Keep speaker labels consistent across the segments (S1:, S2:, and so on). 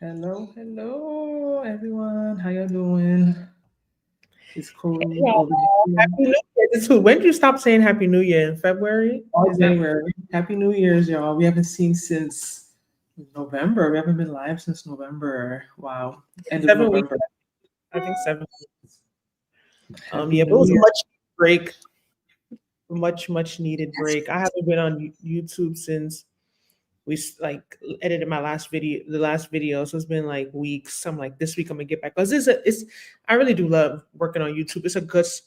S1: Hello, everyone. How y'all doing? It's Khloe
S2: Yeah,
S1: over
S2: Happy
S1: here.
S2: New Year. When did you stop saying Happy New Year? In February?
S1: All
S2: Is that
S1: January. Happy New Year's, y'all. We haven't seen since November. We haven't been live since November. Wow. End of
S2: 7 weeks?
S1: November.
S2: I think 7 weeks.
S1: Happy
S2: Yeah, but it
S1: New
S2: was a
S1: Year.
S2: break, much needed break. I haven't been on YouTube since like edited my last video. So it's been like weeks. I'm like, this week I'm gonna get back because it's. I really do love working on YouTube. It's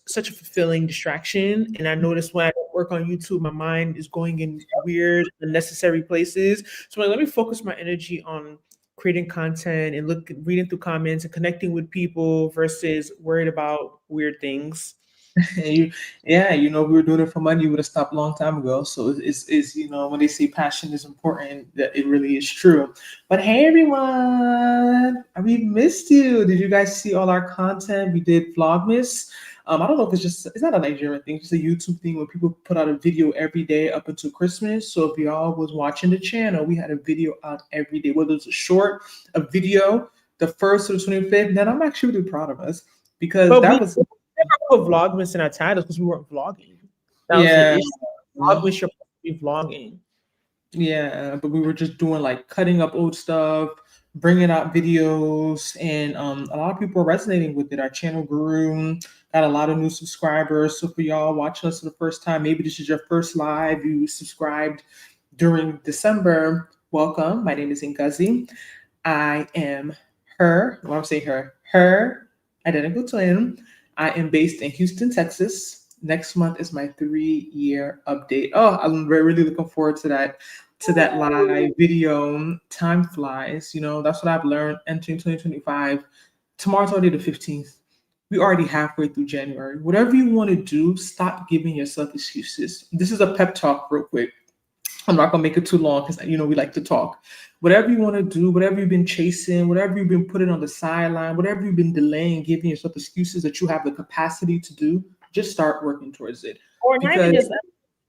S2: such a fulfilling distraction. And I notice when I don't work on YouTube, my mind is going in weird, unnecessary places. So I'm like, let me focus my energy on creating content and reading through comments and connecting with people versus worried about weird things.
S1: We were doing it for money. You would have stopped a long time ago. So when they say passion is important, that it really is true. But hey, everyone, we missed you. Did you guys see all our content? We did Vlogmas. I don't know if it's not a Nigerian thing, it's just a YouTube thing where people put out a video every day up until Christmas. So if y'all was watching the channel, we had a video out every day, whether it's a video, the 1st to the 25th. Then I'm actually really proud of us because
S2: But
S1: that
S2: we
S1: was
S2: never put Vlogmas in our titles because we weren't vlogging. That was the
S1: yeah.
S2: issue. Vlogmas should be vlogging.
S1: Yeah, but we were just doing like cutting up old stuff, bringing out videos, and a lot of people are resonating with it. Our channel grew, got a lot of new subscribers. So for y'all watching us for the first time, maybe this is your first live, you subscribed during December. Welcome. My name is Ngozi. I am I'm saying her identical twin. I am based in Houston, Texas. Next month is my 3-year update. Oh, I'm really looking forward to that live video. Time flies, that's what I've learned entering 2025. Tomorrow's already the 15th. We're already halfway through January. Whatever you want to do, stop giving yourself excuses. This is a pep talk real quick. I'm not gonna make it too long because we like to talk. Whatever you want to do, whatever you've been chasing, whatever you've been putting on the sideline, whatever you've been delaying, giving yourself excuses that you have the capacity to do, just start working towards it.
S2: Or not even
S1: Because
S2: just that.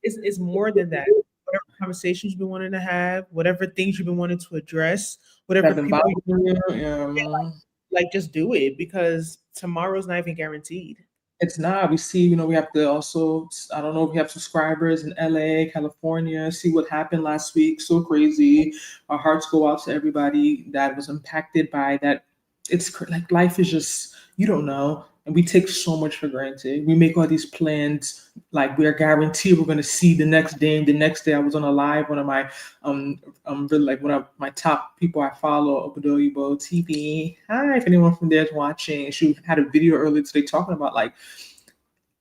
S2: It's more than that. Whatever conversations you've been wanting to have, whatever things you've been wanting to address, whatever
S1: I've been
S2: people
S1: bothering you.
S2: like, just do it because tomorrow's not even guaranteed.
S1: It's not. We see, we have to also, I don't know if we have subscribers in LA, California, see what happened last week. So crazy. Our hearts go out to everybody that was impacted by that. Like life is just, you don't know. And we take so much for granted. We make all these plans, like we are guaranteed we're going to see the next day. And the next day, I was on a live, one of my, really like one of my top people I follow, Obodoyibo TV. Hi, if anyone from there is watching. She had a video earlier today talking about like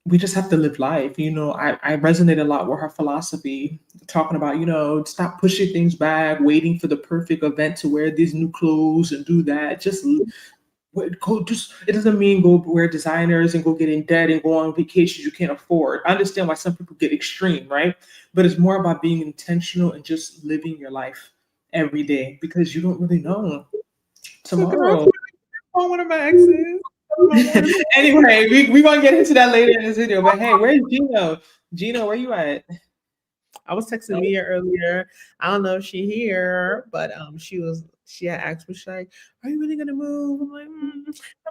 S1: we just have to live life. I resonate a lot with her philosophy, talking about, stop pushing things back, waiting for the perfect event to wear these new clothes and do that. It doesn't mean go wear designers and go get in debt and go on vacations you can't afford. I understand why some people get extreme, right? But it's more about being intentional and just living your life every day because you don't really know tomorrow.
S2: On one of my exes.
S1: Anyway, we gonna get into that later in this video. But hey, where's Gino? Gino, where you at?
S2: I was texting Mia earlier. I don't know if she here, but she had asked me, she's like, "Are you really gonna move?" I'm like,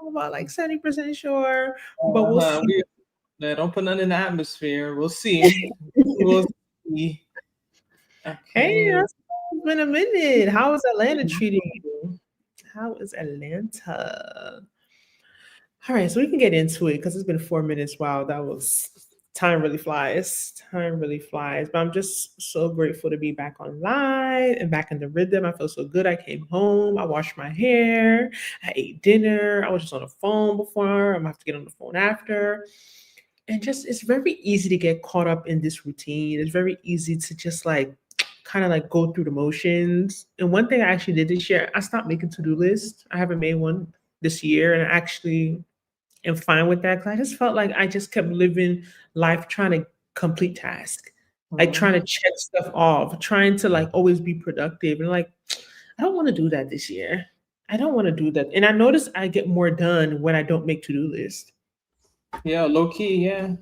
S2: I'm about like 70% sure, but we'll see.
S1: Don't put none in the atmosphere. We'll see. We'll see.
S2: Hey,
S1: Okay.
S2: it's been a minute. How is Atlanta treating you? How is Atlanta? All right, so we can get into it because it's been 4 minutes. Wow, that was time really flies. Time really flies. But I'm just so grateful to be back online and back in the rhythm. I feel so good. I came home, I washed my hair, I ate dinner. I was just on the phone before. I'm gonna have to get on the phone after. And just it's very easy to get caught up in this routine. It's very easy to just like kind of like go through the motions. And one thing I actually did this year, I stopped making to-do lists. I haven't made one this year, and I actually am fine with that because I just felt like I just kept living life trying to complete tasks, like trying to check stuff off, trying to like always be productive. And like, I don't want to do that this year. I don't want to do that. And I notice I get more done when I don't make to-do lists.
S1: Yeah, low key, yeah.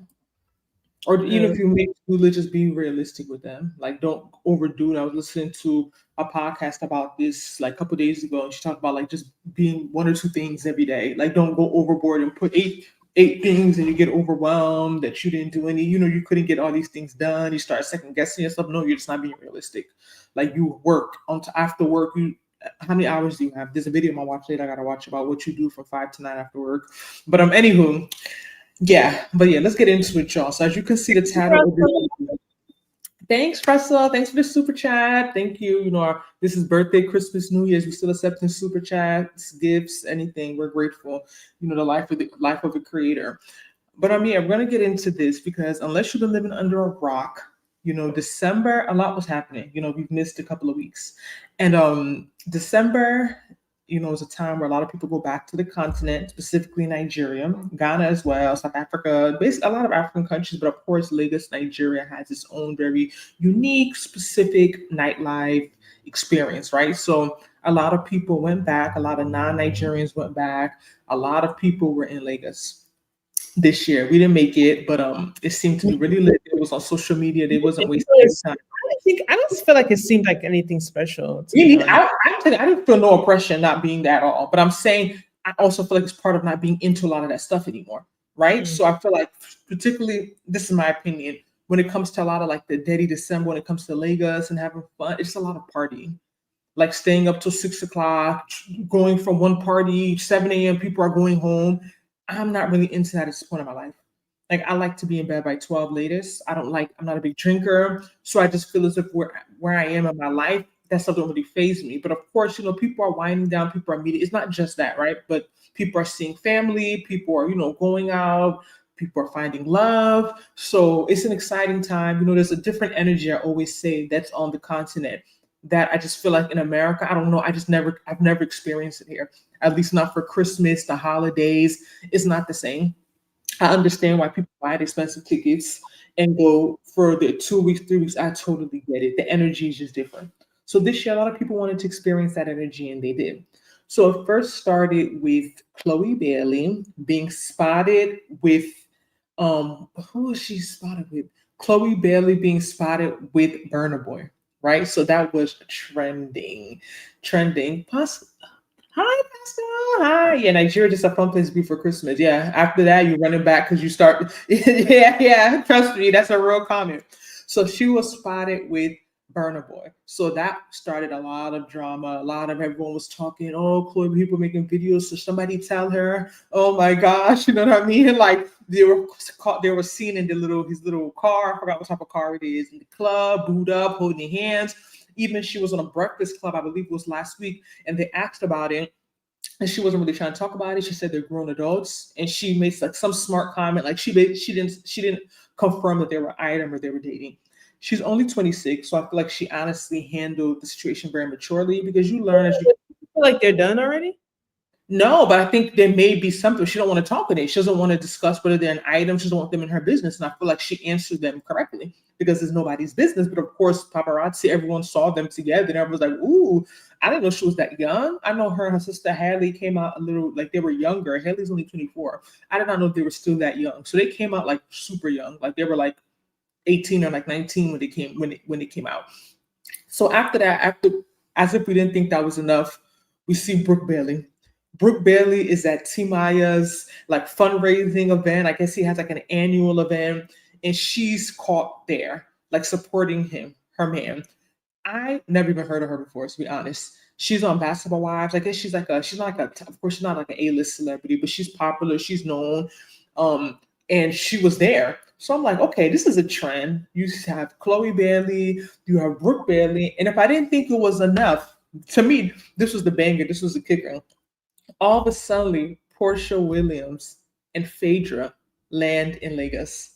S1: Or even if you make food, just be realistic with them. Like, don't overdo it. I was listening to a podcast about this like a couple days ago, and she talked about like just being one or two things every day. Like, don't go overboard and put eight things, and you get overwhelmed that you didn't do any. You couldn't get all these things done. You start second guessing yourself. No, you're just not being realistic. Like, you work on after work. How many hours do you have? There's a video on my watch later I gotta watch about what you do from 5 to 9 after work. But anywho. Yeah, but yeah, let's get into it, y'all. So as you can see, the title of this. Thanks, Russell. Thanks for the super chat. Thank you. This is birthday, Christmas, New Year's. We're still accepting super chats, gifts, anything. We're grateful. The life of a creator. But yeah, we're gonna get into this because unless you've been living under a rock, December, a lot was happening. We've missed a couple of weeks, and December. Is a time where a lot of people go back to the continent, specifically Nigeria, Ghana as well, South Africa, basically a lot of African countries, but of course, Lagos, Nigeria has its own very unique, specific nightlife experience, right? So a lot of people went back, a lot of non-Nigerians went back, a lot of people were in Lagos this year. We didn't make it, but it seemed to be really lit. It was on social media. They wasn't wasting time.
S2: I don't feel like it seemed like anything special.
S1: I didn't feel no oppression not being there at all. But I'm saying I also feel like it's part of not being into a lot of that stuff anymore, right? Mm-hmm. So I feel like, particularly, this is my opinion, when it comes to a lot of like the Dirty December, when it comes to Lagos and having fun, it's a lot of partying. Like staying up till 6 o'clock, going from one party, 7 a.m., people are going home. I'm not really into that at this point in my life. Like, I like to be in bed by 12 latest. I'm not a big drinker. So I just feel as if where I am in my life, that stuff don't really faze me. But of course, people are winding down, people are meeting. It's not just that, right? But people are seeing family, people are, going out, people are finding love. So it's an exciting time. There's a different energy, I always say, that's on the continent that I just feel like in America, I don't know. I've never experienced it here. At least not for Christmas, the holidays. It's not the same. I understand why people buy the expensive tickets and go for the 2 weeks, 3 weeks. I totally get it. The energy is just different. So this year, a lot of people wanted to experience that energy, and they did. So it first started with Khloe Bailey being spotted with, who was she spotted with? Khloe Bailey being spotted with Burna Boy, right? So that was trending. Hi, Pastor. Hi. Yeah, Nigeria just a fun place to be for Christmas. Yeah. After that, you're running back because you start. yeah. Trust me, that's a real comment. So she was spotted with Burna Boy. So that started a lot of drama. Everyone was talking. Oh, Khloe, people making videos. So somebody tell her. Oh my gosh, you know what I mean? Like they were seen in his little car. I forgot what type of car it is in the club, booed up, holding hands. Even she was on a Breakfast Club, I believe it was last week, and they asked about it, and she wasn't really trying to talk about it. She said they're grown adults, and she made like some smart comment, like she didn't confirm that they were item or they were dating. She's only 26, so I feel like she honestly handled the situation very maturely because you learn as you
S2: feel like they're done already.
S1: No, but I think there may be something. She don't want to talk with it. She doesn't want to discuss whether they're an item. She doesn't want them in her business. And I feel like she answered them correctly because it's nobody's business. But of course, paparazzi, everyone saw them together. And everyone was like, ooh, I didn't know she was that young. I know her and her sister Haley came out a little, like they were younger. Haley's only 24. I did not know they were still that young. So they came out like super young. Like they were like 18 or like 19 when they came out. So after that, as if we didn't think that was enough, we see Brooke Bailey. Brooke Bailey is at Timaya's like fundraising event. I guess he has like an annual event, and she's caught there, like supporting her man. I never even heard of her before, to be honest. She's on Basketball Wives. I guess she's not of course she's not like an A-list celebrity, but she's popular, she's known. And she was there. So I'm like, okay, this is a trend. You have Khloe Bailey, you have Brooke Bailey. And if I didn't think it was enough, to me, this was the banger, this was the kicker. All of a sudden, Porsha Williams and Phaedra land in Lagos.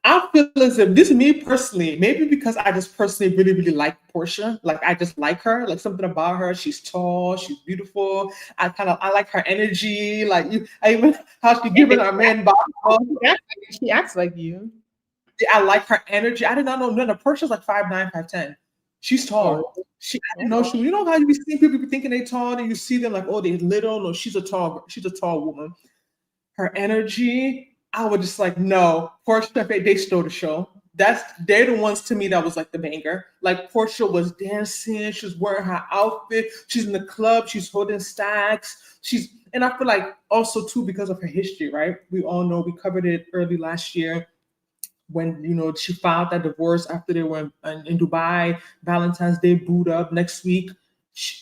S1: I feel as if this is me personally, maybe because I just personally really, really like Porsha. Like I just like her, like something about her. She's tall, she's beautiful. I like her energy. Like even how she giving her man body.
S2: She acts like you.
S1: I like her energy. I did not know none of Porsha's like 5'9", 5'10". She's tall. I didn't know she. You know how you see people thinking they tall, and you see them like, oh, they little. No, she's a tall woman. Her energy. I was just like, no, Porsha, they stole the show. They're the ones to me that was like the banger. Like Porsha was dancing, she was wearing her outfit, she's in the club, she's holding stacks, and I feel like also too because of her history, right? We all know we covered it early last year when she filed that divorce after they were in Dubai. Valentine's Day booed up. Next week,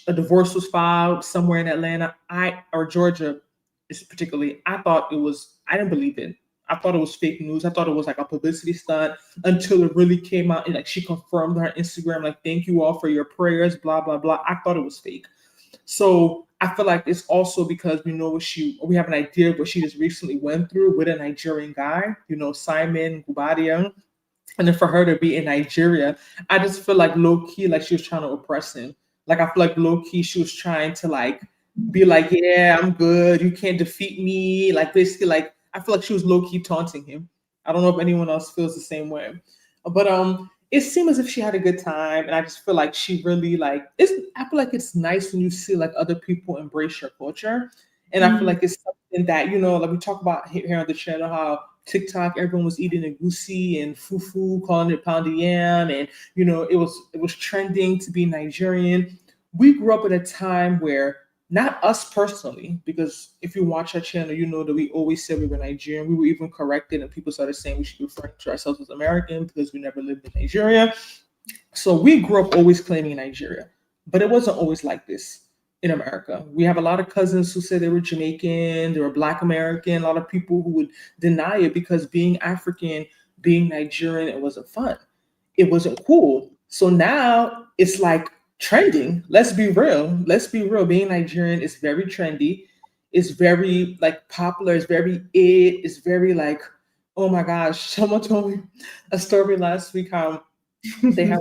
S1: a divorce was filed somewhere in Atlanta, or Georgia, is particularly. I thought it was. I didn't believe it. I thought it was fake news. I thought it was like a publicity stunt until it really came out and like she confirmed on her Instagram, like, thank you all for your prayers, blah blah blah. I thought it was fake. So I feel like it's also because we have an idea of what she just recently went through with a Nigerian guy, Simon Gubadia. And then for her to be in Nigeria, I just feel like low key, like she was trying to oppress him. Like I feel like low key, she was trying to like be like, yeah, I'm good. You can't defeat me. Like basically, like I feel like she was low key taunting him. I don't know if anyone else feels the same way, but it seemed as if she had a good time, and I just feel like she really like. I feel like it's nice when you see like other people embrace your culture, and I feel like it's something that like we talk about here on the channel how TikTok, everyone was eating egusi and fufu, calling it pounded yam, and it was trending to be Nigerian. We grew up at a time where not us personally, because if you watch our channel, you know that we always said we were Nigerian. We were even corrected, and people started saying we should be referring to ourselves as American because we never lived in Nigeria. So we grew up always claiming Nigeria, but it wasn't always like this in America. We have a lot of cousins who said they were Jamaican, they were Black American, a lot of people who would deny it because being African, being Nigerian, it wasn't fun. It wasn't cool. So now it's like trending. Let's be real. Let's be real. Being Nigerian is very trendy. It's very like popular. It's very it's very like, oh my gosh. Someone told me a story last week how they had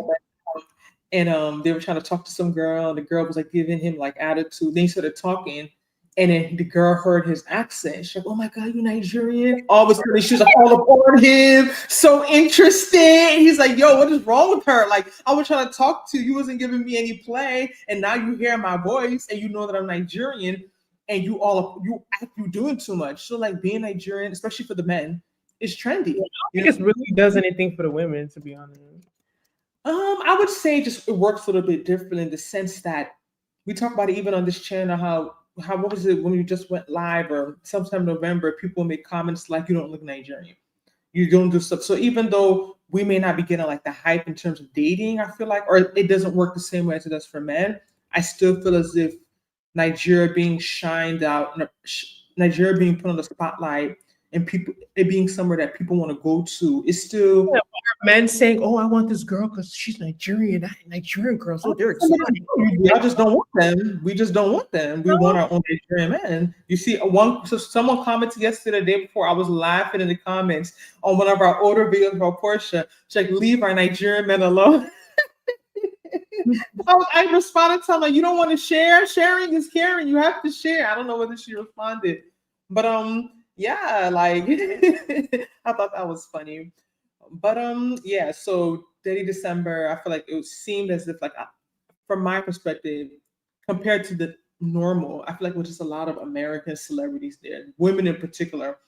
S1: and they were trying to talk to some girl, and the girl was like giving him like attitude. Then he started talking, and then the girl heard his accent. She's like, "Oh my god, you Nigerian!" All of a sudden, she was like all upon him, so interesting. He's like, "Yo, what is wrong with her? Like, I was trying to talk to you, you wasn't giving me any play, and now you hear my voice, and you know that I'm Nigerian, and you doing too much." So like being Nigerian, especially for the men, is trendy.
S2: I think it really does anything for the women, to be honest.
S1: I would say just it works a little bit different in the sense that we talk about it even on this channel how what was it when we just went live or sometime in November, people make comments like you don't look Nigerian. You don't do stuff. So even though we may not be getting like the hype in terms of dating, I feel like, or it doesn't work the same way as it does for men, I still feel as if Nigeria being shined out, Nigeria being put on the spotlight, and people it being somewhere that people want to go to is still.
S2: Yeah, men saying, "Oh, I want this girl because she's Nigerian. Nigerian girls, oh, they're exotic."
S1: I just don't want them. We just don't want them. We want our own Nigerian men. You see, so someone commented yesterday, the day before, I was laughing in the comments on one of our older videos about Porsha. She's like, leave our Nigerian men alone. I responded to her, like, you don't want to share? Sharing is caring. You have to share. I don't know whether she responded. But yeah, like I thought that was funny. But yeah, so Dirty December, I feel like it seemed as if like from my perspective, compared to the normal, I feel like with just a lot of American celebrities there, women in particular.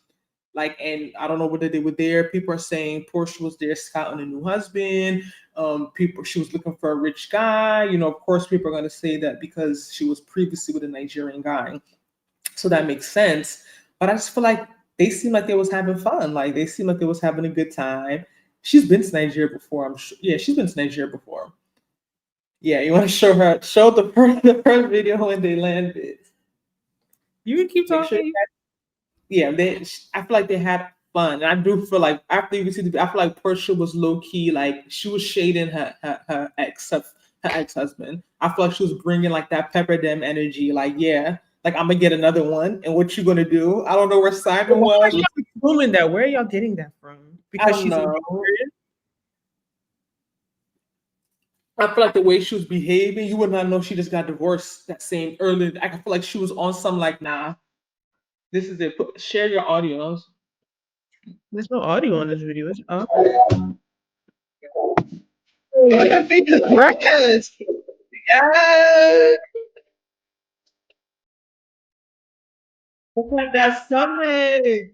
S1: Like, and I don't know whether they were there. People are saying Porsha was there scouting a new husband. She was looking for a rich guy. Of course, people are going to say that because she was previously with a Nigerian guy. So that makes sense. But I just feel like they seem like they was having fun. Like they seem like they was having a good time. She's been to Nigeria before. I'm sure. Yeah, she's been to Nigeria before. Yeah, you want to show the first video when they landed.
S2: You can keep
S1: Make sure
S2: talking.
S1: yeah, I feel like they had fun. And I do feel like after you see I feel like Porsha was low key, like she was shading her ex-husband. I feel like she was bringing like that Pepper Dem energy, like, yeah, like I'm gonna get another one, and what you gonna do? I don't know where Simon
S2: Why are
S1: was.
S2: y'all assuming that? Where are y'all getting that from?
S1: I
S2: Because
S1: don't
S2: she's
S1: know.
S2: Nigerian?
S1: I feel like the way she was behaving, you would not know she just got divorced that same early. I feel like she was on some like, nah, this is it. Share your audios.
S2: There's no audio on this video. It's up. I think it's breakfast. Yes. Look at that stomach.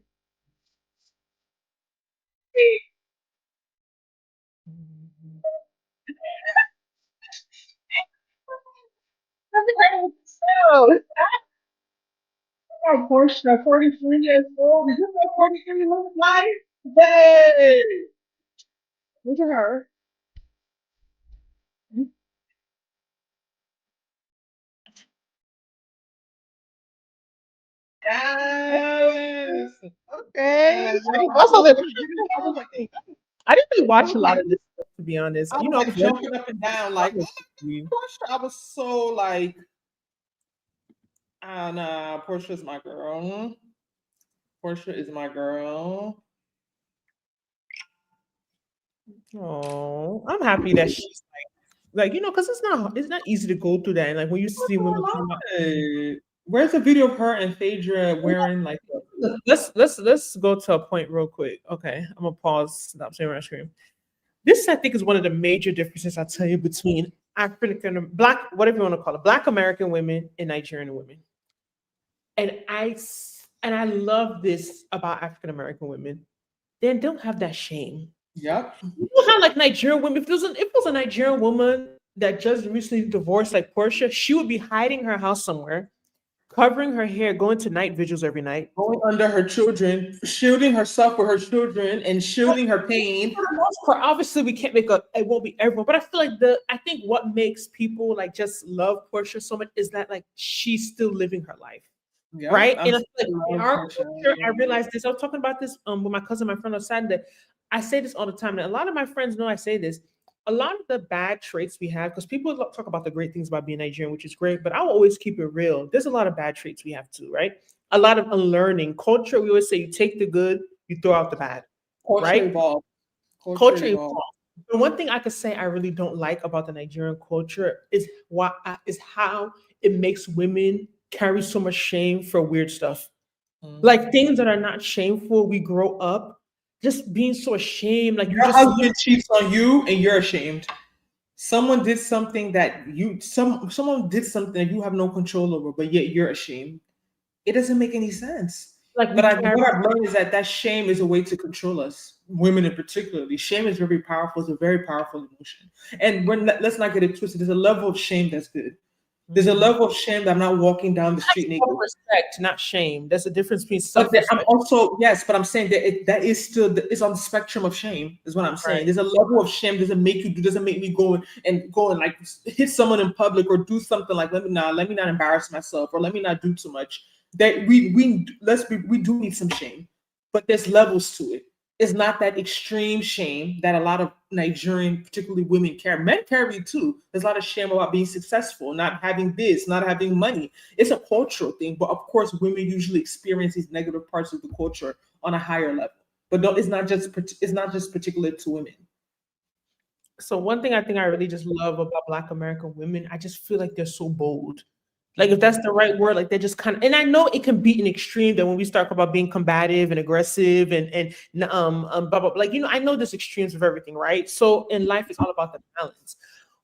S3: Porsha, 43 years old. Is this what 43 looks like? Hey, look at her. Yes. Okay. Also, I was like, hey,
S2: I didn't really watch a lot of this stuff, to be honest.
S1: I
S2: You
S1: was
S2: know, I
S1: like
S2: was young.
S1: jumping up and down, like, oh, Porsha. I was so like, ah, nah, Portia's my girl. Porsha is my girl.
S2: Oh, I'm happy that she's like because it's not easy to go through that. And like when you see women come up,
S1: Right. Where's the video of her and Phaedra wearing like
S2: let's go to a point real quick. Okay, I'm gonna pause. Stop sharing my screen. This I think is one of the major differences I tell you between African Black, whatever you want to call it, Black American women and Nigerian women. And I love this about African American women. They don't have that shame.
S1: Yep.
S2: You know how like Nigerian women, if it was a Nigerian woman that just recently divorced like Portia, she would be hiding her house somewhere, covering her hair, going to night vigils every night.
S1: Going under her children, shielding herself with her children and shielding her pain.
S2: For the most part, obviously we can't it won't be everyone, but I feel like I think what makes people like just love Portia so much is that like she's still living her life.
S1: Yep.
S2: Right.
S1: I'm
S2: And I feel like in our
S1: Portia.
S2: culture, I realized this. I was talking about this with my cousin, my friend on Saturday. I say this all the time, and a lot of my friends know I say this. A lot of the bad traits we have, because people talk about the great things about being Nigerian, which is great, but I will always keep it real. There's a lot of bad traits we have too, right? A lot of unlearning. Culture, we always say you take the good, you throw out the bad.
S1: Culture
S2: Right?
S1: evolved.
S2: Culture evolved. The one thing I could say I really don't like about the Nigerian culture is how it makes women carry so much shame for weird stuff. Like things that are not shameful, we grow up just being so ashamed. Like you
S1: Your
S2: just
S1: husband cheats on you and you're ashamed. Someone did something that someone did something that you have no control over, but yet you're ashamed. It doesn't make any sense.
S2: like we
S1: But
S2: carry.
S1: what I've learned is that shame is a way to control us, women in particularly. Shame is very powerful. It's a very powerful emotion. And let's not get it twisted. There's a level of shame that's good. There's a level of shame that I'm not walking down the street naked.
S2: Self-respect, not shame. There's a difference between
S1: But
S2: self-respect.
S1: I'm also, yes, but I'm saying that that is still it's on the spectrum of shame, is what I'm saying.
S2: Right.
S1: There's a level of shame doesn't make me go and like hit someone in public or do something like let me not embarrass myself or let me not do too much. That we do need some shame, but there's levels to it. It's not that extreme shame that a lot of Nigerian, particularly women, carry. Men carry it too. There's a lot of shame about being successful, not having this, not having money. It's a cultural thing, but of course, women usually experience these negative parts of the culture on a higher level. But no, it's not just particular to women.
S2: So one thing I think I really just love about Black American women, I just feel like they're so bold. Like if that's the right word, like they're just kind of, and I know it can be an extreme that when we start about being combative and aggressive and blah, blah, blah, like I know there's extremes of everything, right? So in life, it's all about the balance.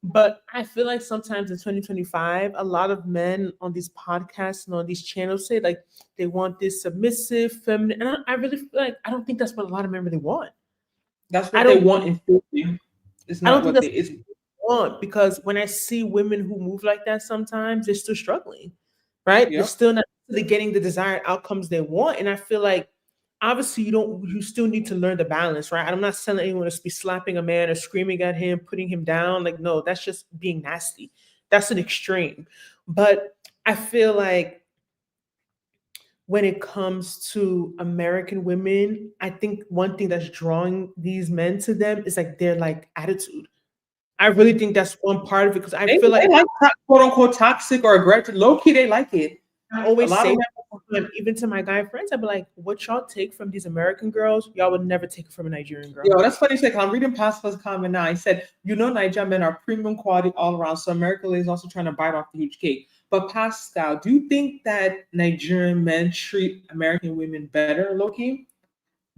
S2: But I feel like sometimes in 2025, a lot of men on these podcasts and on these channels say like they want this submissive, feminine, and I really feel like I don't think that's what a lot of men really want.
S1: That's
S2: I
S1: what they
S2: don't.
S1: want in theory. It's
S2: I don't
S1: not
S2: think
S1: what
S2: that's
S1: they is.
S2: want because when I see women who move like that, sometimes they're still struggling, right? They're
S1: Yep.
S2: still not really getting the desired outcomes they want. And I feel like obviously you still need to learn the balance, right? I'm not telling anyone to be slapping a man or screaming at him, putting him down. Like, no, that's just being nasty. That's an extreme. But I feel like when it comes to American women, I think one thing that's drawing these men to them is like their like attitude. I really think that's one part of it because I
S1: They
S2: feel like
S1: like quote unquote toxic or aggressive. Low key, they like it.
S2: I
S1: A
S2: always
S1: lot
S2: say
S1: of
S2: that all the time, even to my guy friends. I'd be like, what y'all take from these American girls, y'all would never take it from a Nigerian girl.
S1: Yo, that's funny. You say, 'cause I'm reading Pascal's comment now. He said, Nigerian men are premium quality all around. So America is also trying to bite off the huge cake. But Pascal, do you think that Nigerian men treat American women better, Loki?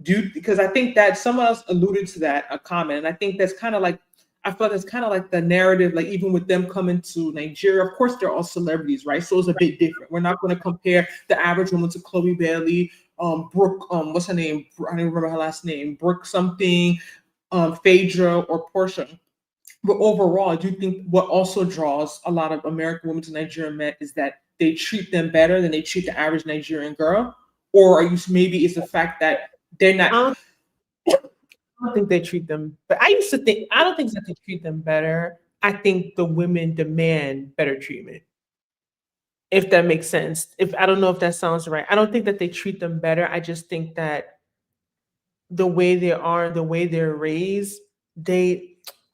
S1: Because I think that someone else alluded to that, a comment, and I think that's kind of like I feel that's kind of like the narrative, like even with them coming to Nigeria, of course they're all celebrities, right? So it's a bit different. We're not going to compare the average woman to Khloe Bailey Brooke, what's her name? I don't remember her last name. Brooke something, Phaedra or Porsha. But overall, I do think what also draws a lot of American women to Nigerian men is that they treat them better than they treat the average Nigerian girl. Or are you maybe it's the fact that they're not.
S2: I don't think they treat them, but I used to think, I don't think that they treat them better. I think the women demand better treatment. If that makes sense. If I don't know if that sounds right. I don't think that they treat them better. I just think that the way they are, the way they're raised, they're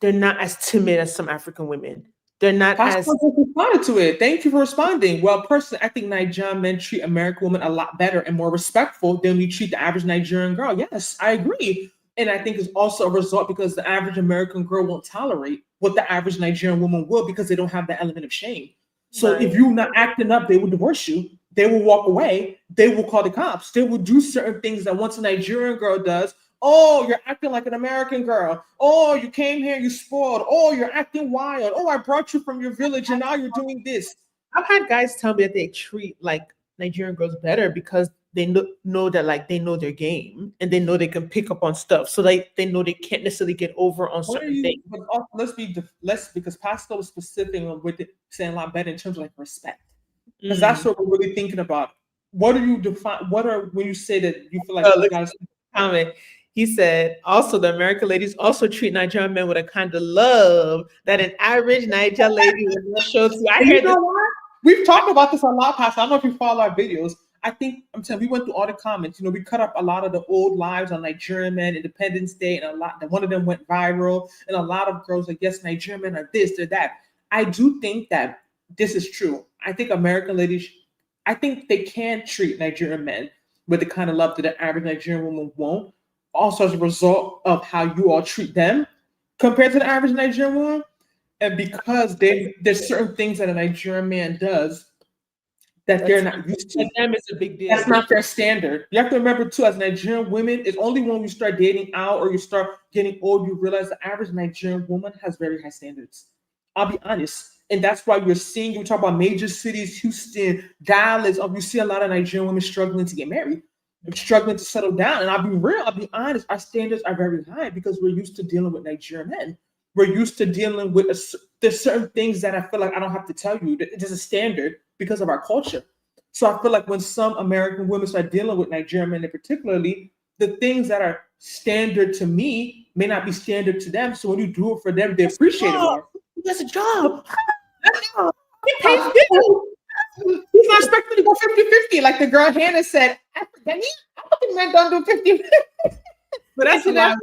S2: not as timid as some African women. They're not as
S1: Pascal just responded to it. Thank you for responding. Well, personally, I think Nigerian men treat American women a lot better and more respectful than we treat the average Nigerian girl. Yes, I agree. And I think it's also a result because the average American girl won't tolerate what the average Nigerian woman will because they don't have the element of shame. So
S2: Right.
S1: if you're not acting up, they will divorce you. They will walk away. They will call the cops. They will do certain things that once a Nigerian girl does. Oh, you're acting like an American girl. Oh, you came here, you spoiled. Oh, you're acting wild. Oh, I brought you from your village and now you're doing this.
S2: I've had guys tell me that they treat like Nigerian girls better because they know that like they know their game and they know they can pick up on stuff. So they know they can't necessarily get over on
S1: What are
S2: certain
S1: you?
S2: things.
S1: But also, let's because Pascal was specific with it, saying a lot better in terms of like respect, because that's what we're really thinking about. What do you define? What are when you say that you feel like you guys?
S2: Comment. He said, also, the American ladies also treat Nigerian men with a kind of love that an average Nigerian lady would not show to. I
S1: And
S2: heard
S1: you know
S2: this.
S1: what? We've talked about this a lot, Pastor. I don't know if you follow our videos. I think I'm telling you, we went through all the comments. You know, we cut up a lot of the old lives on Nigerian men, Independence Day, and a lot. One of them went viral, and a lot of girls like, yes, Nigerian men are this, they're that. I do think that this is true. I think American ladies, I think they can treat Nigerian men with the kind of love that an average Nigerian woman won't. Also, as a result of how you all treat them compared to the average Nigerian woman. And because there's certain things that a Nigerian man does that they're not used to.
S2: For them, it's a big deal.
S1: That's not their standard. You have to remember too, as Nigerian women, it's only when you start dating out or you start getting old, you realize the average Nigerian woman has very high standards. I'll be honest. And that's why you're seeing, you talk about major cities, Houston, Dallas, you see a lot of Nigerian women struggling to get married, struggling to settle down. And I'll be real, I'll be honest, our standards are very high because we're used to dealing with Nigerian men. We're used to dealing with, there's certain things that I feel like I don't have to tell you. There's a standard because of our culture. So I feel like when some American women start dealing with Nigerian men, particularly, the things that are standard to me may not be standard to them. So when you do it for them, they appreciate it more.
S2: That's a job.
S1: He pays bills. He's not expecting to go 50-50. Like the girl Hannah said, African men don't do 50-50.
S2: But that's a lot.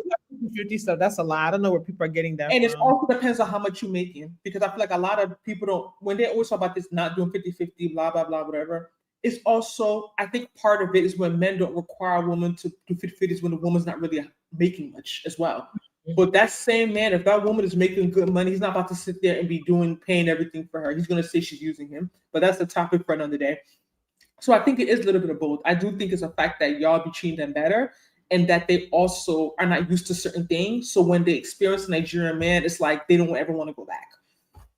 S2: 50 stuff. That's a lot. I don't know where people are getting that
S1: and
S2: from.
S1: It also depends on how much you're making. Because I feel like a lot of people don't, when they always talk about this not doing 50-50, blah, blah, blah, whatever. It's also, I think part of it is when men don't require a woman to do 50-50 is when the woman's not really making much as well. But that same man, if that woman is making good money, he's not about to sit there and be paying everything for her. He's going to say she's using him. But that's a topic for another day. So I think it is a little bit of both. I do think it's a fact that y'all be treating them better and that they also are not used to certain things. So when they experience a Nigerian man, it's like they don't ever want to go back.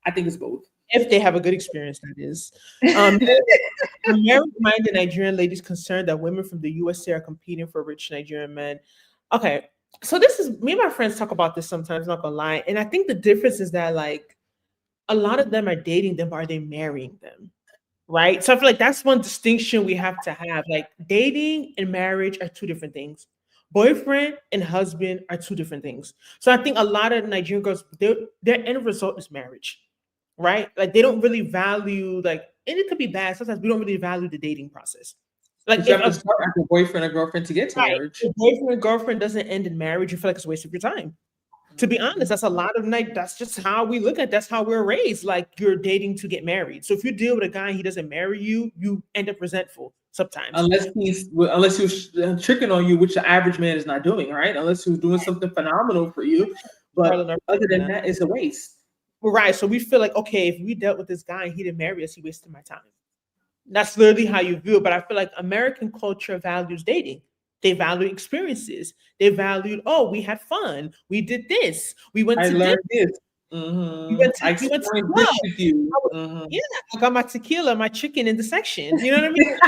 S1: I think it's both.
S2: If they have a good experience, that is. Married-minded Nigerian ladies concerned that women from the USA are competing for rich Nigerian men. Okay, so this is, me and my friends talk about this sometimes, not gonna lie. And I think the difference is that like a lot of them are dating them, but are they marrying them? Right? So I feel like that's one distinction we have to have. Like dating and marriage are two different things. Boyfriend and husband are two different things. So I think a lot of Nigerian girls, their end result is marriage. Right? Like they don't really value, like, and it could be bad. Sometimes we don't really value the dating process. Like
S1: you have to start as a boyfriend or girlfriend to get to marriage.
S2: If boyfriend and girlfriend doesn't end in marriage, you feel like it's a waste of your time. To be honest, that's a lot of night. That's just how we look at. That's how we're raised. Like you're dating to get married. So if you deal with a guy and he doesn't marry you, you end up resentful sometimes.
S1: Unless he's tricking on you, which the average man is not doing, right? Unless he's doing something phenomenal for you, but other than that, it's a waste.
S2: Right. So we feel like, okay, if we dealt with this guy and he didn't marry us, he wasted my time. That's literally how you view it. But I feel like American culture values dating. They value experiences. They valued, oh, we had fun. We did this. We went to
S1: learned this.
S2: We went
S1: I
S2: to the
S1: experienced
S2: club.
S1: this with you.
S2: Yeah, I got my tequila, my chicken in the section. You know what I mean? You know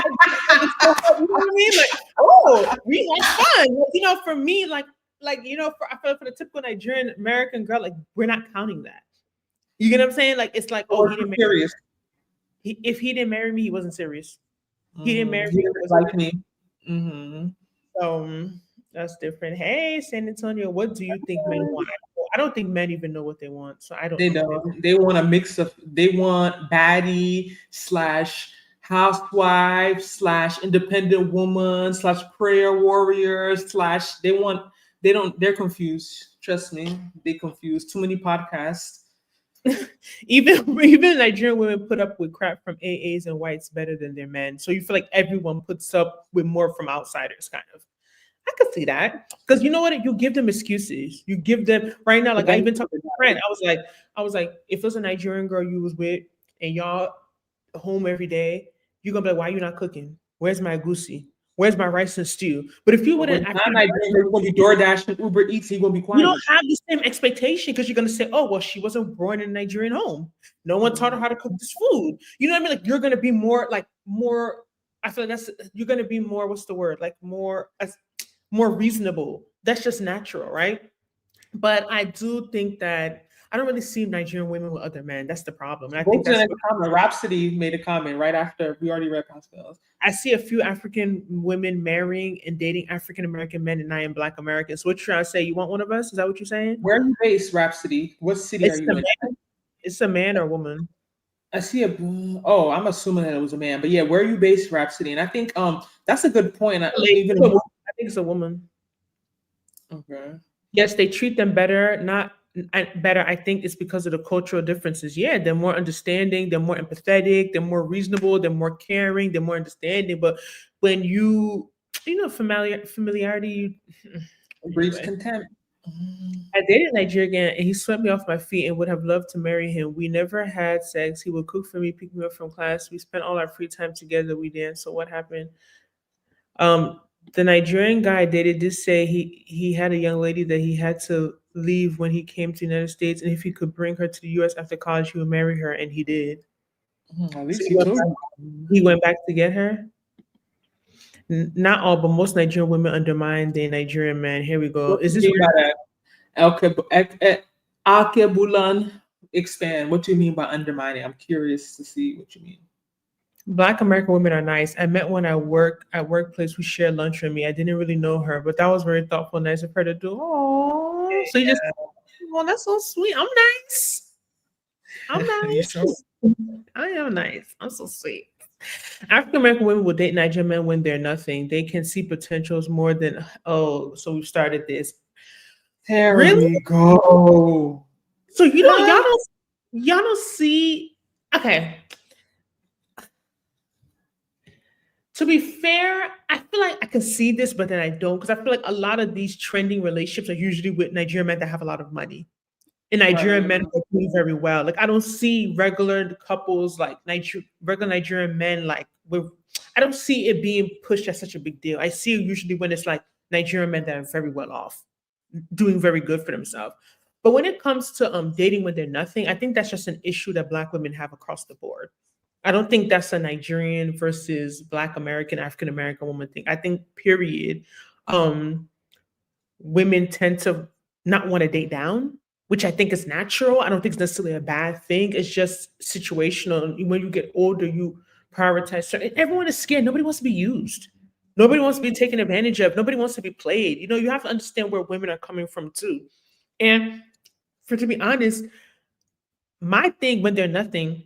S2: what I mean? Like, oh, we had fun. You know, for me, like you know, I feel like for the typical Nigerian American girl, like we're not counting that. You get what I'm saying? Like it's like, oh,
S1: Or serious.
S2: if he didn't marry me, he wasn't serious. He didn't marry
S1: He
S2: me.
S1: didn't like me.
S2: So that's different. Hey, San Antonio, what do you think men want? I don't think men even know what they want. So I don't
S1: They
S2: know.
S1: don't. They want a mix of. They want baddie / housewife / independent woman / prayer warrior / they want. They don't. They're confused. Trust me, they confused. Too many podcasts.
S2: Even Nigerian women put up with crap from AAs and whites better than their men. So you feel like everyone puts up with more from outsiders, kind of. I could see that because you know what? You give them excuses. You give them right now. Like I even talked to a friend. I was like, if it was a Nigerian girl you was with and y'all home every day, you're gonna be like, why are you not cooking? Where's my goosey? Where's my rice and stew? But if you wouldn't,
S1: not Nigerian, they're going to be DoorDash and Uber Eats. You're going to be quiet.
S2: You don't have the same expectation because you're going to say, oh, well, she wasn't born in a Nigerian home. No one taught her how to cook this food. You know what I mean? Like you're going to be more, I feel like you're going to be more, what's the word? Like more reasonable. That's just natural, right? But I do think that I don't really see Nigerian women with other men. That's the problem. And I think that's
S1: Rhapsody made a comment right after we already read Pascal's.
S2: I see a few African women marrying and dating African American men, and I am Black American. So what you're trying to say? You want one of us? Is that what you're saying?
S1: Where are you based, Rhapsody? What city are you in?
S2: It's a man or a woman.
S1: I see I'm assuming that it was a man, but yeah, where are you based, Rhapsody? And I think that's a good point.
S2: I think it's a woman.
S1: Okay.
S2: Yes, they treat them better, not better. I think it's because of the cultural differences. Yeah, they're more understanding, they're more empathetic, they're more reasonable, they're more caring, they're more understanding. But when you know, familiarity
S1: breeds contempt.
S2: I dated Nigerian and he swept me off my feet and would have loved to marry him. We never had sex. He would cook for me, pick me up from class. We spent all our free time together. We danced. So what happened? The Nigerian guy I dated did say he had a young lady that he had to leave when he came to the United States, and if he could bring her to the US after college, he would marry her, and he did.
S1: At least
S2: he went back to get her. Not all, but most Nigerian women undermine their Nigerian man. Here we go. Is this
S1: Alkebulan? Expand. What do you mean by undermining? I'm curious to see what you mean.
S2: Black American women are nice. I met one at workplace who shared lunch with me. I didn't really know her, but that was very thoughtful, nice of her to do. Oh, so you just, well, that's so sweet. I'm nice. I am nice. I'm so sweet. African American women will date Nigerian men when they're nothing. They can see potentials more than so we've started this.
S1: There we go.
S2: So you know, y'all don't see. Okay. To be fair, I feel like I can see this, but then I don't, because I feel like a lot of these trending relationships are usually with Nigerian men that have a lot of money. And Nigerian men are doing very well. Like I don't see regular couples like regular Nigerian men I don't see it being pushed as such a big deal. I see it usually when it's like Nigerian men that are very well off, doing very good for themselves. But when it comes to dating when they're nothing, I think that's just an issue that Black women have across the board. I don't think that's a Nigerian versus Black American, African American woman thing. I think, period, women tend to not want to date down, which I think is natural. I don't think it's necessarily a bad thing. It's just situational. When you get older, you prioritize certain. Everyone is scared. Nobody wants to be used. Nobody wants to be taken advantage of. Nobody wants to be played. You know, you have to understand where women are coming from too. And to be honest, my thing when they're nothing,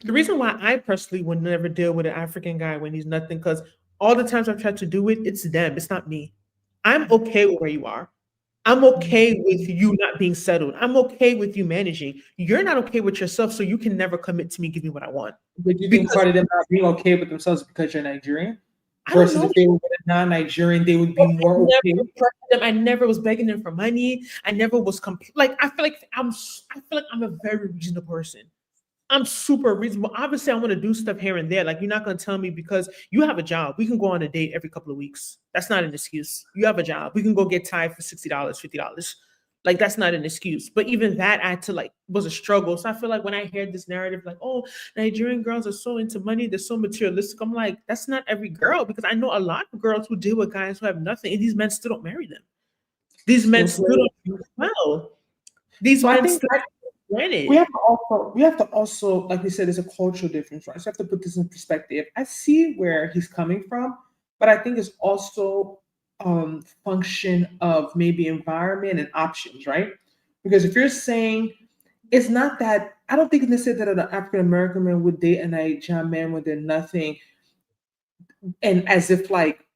S2: the reason why I personally would never deal with an African guy when he's nothing, because all the times I've tried to do it, it's them. It's not me. I'm okay with where you are. I'm okay with you not being settled. I'm okay with you managing. You're not okay with yourself, so you can never commit to me, give me what I want.
S1: But you think part of them not being okay with themselves because you're Nigerian? Versus if they were non-Nigerian, they would be more okay.
S2: I never was begging them for money. I never was I feel like I'm a very reasonable person. I'm super reasonable. Obviously, I want to do stuff here and there. Like, you're not going to tell me because you have a job. We can go on a date every couple of weeks. That's not an excuse. You have a job. We can go get Thai for $60, $50. Like, that's not an excuse. But even that I had to like was a struggle. So I feel like when I hear this narrative, like, oh, Nigerian girls are so into money, they're so materialistic. I'm like, that's not every girl, because I know a lot of girls who deal with guys who have nothing, and these men still don't marry them. These men still don't do well. These
S1: So I
S2: men
S1: think
S2: still granted.
S1: we have to also, like we said, there's a cultural difference, right? So I have to put this in perspective. I see where he's coming from, but I think it's also function of maybe environment and options, right? Because if you're saying it's not that, I don't think they said that an African American man would date a Nigerian man when they're nothing, and as if like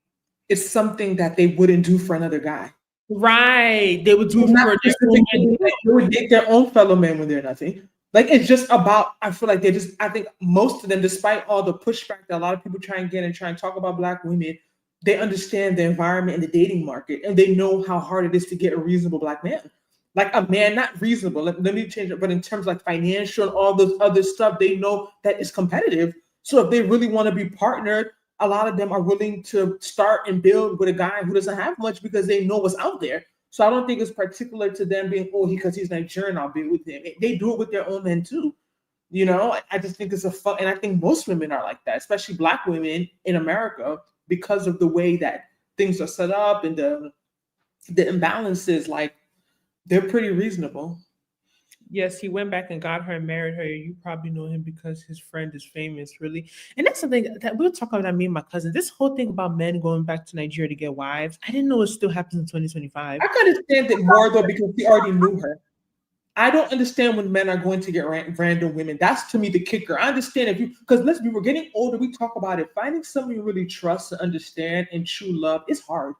S1: it's something that they wouldn't do for another guy.
S2: Right. They would do it
S1: Not
S2: for
S1: specifically, like, they would date their own fellow men when they're nothing. Like, it's just about, I feel like I think most of them, despite all the pushback that a lot of people try and get and try and talk about Black women, they understand the environment and the dating market, and they know how hard it is to get a reasonable Black man. Like a man, not reasonable, let me change it, but in terms of like financial and all those other stuff, they know that it's competitive. So if they really want to be partnered, a lot of them are willing to start and build with a guy who doesn't have much because they know what's out there. So I don't think it's particular to them being, oh, because he's Nigerian, I'll be with him. They do it with their own men too. You know, I just think it's a fun, and I think most women are like that, especially Black women in America, because of the way that things are set up and the imbalances. Like, they're pretty reasonable.
S2: Yes, he went back and got her and married her. You probably know him because his friend is famous, really. And that's something that we'll talk about, me and my cousin. This whole thing about men going back to Nigeria to get wives, I didn't know it still happens in 2025.
S1: I can understand it more though because he already knew her. I don't understand when men are going to get random women. That's to me the kicker. I understand if you, because listen, we're getting older, we talk about it. Finding someone you really trust and understand and true love is hard.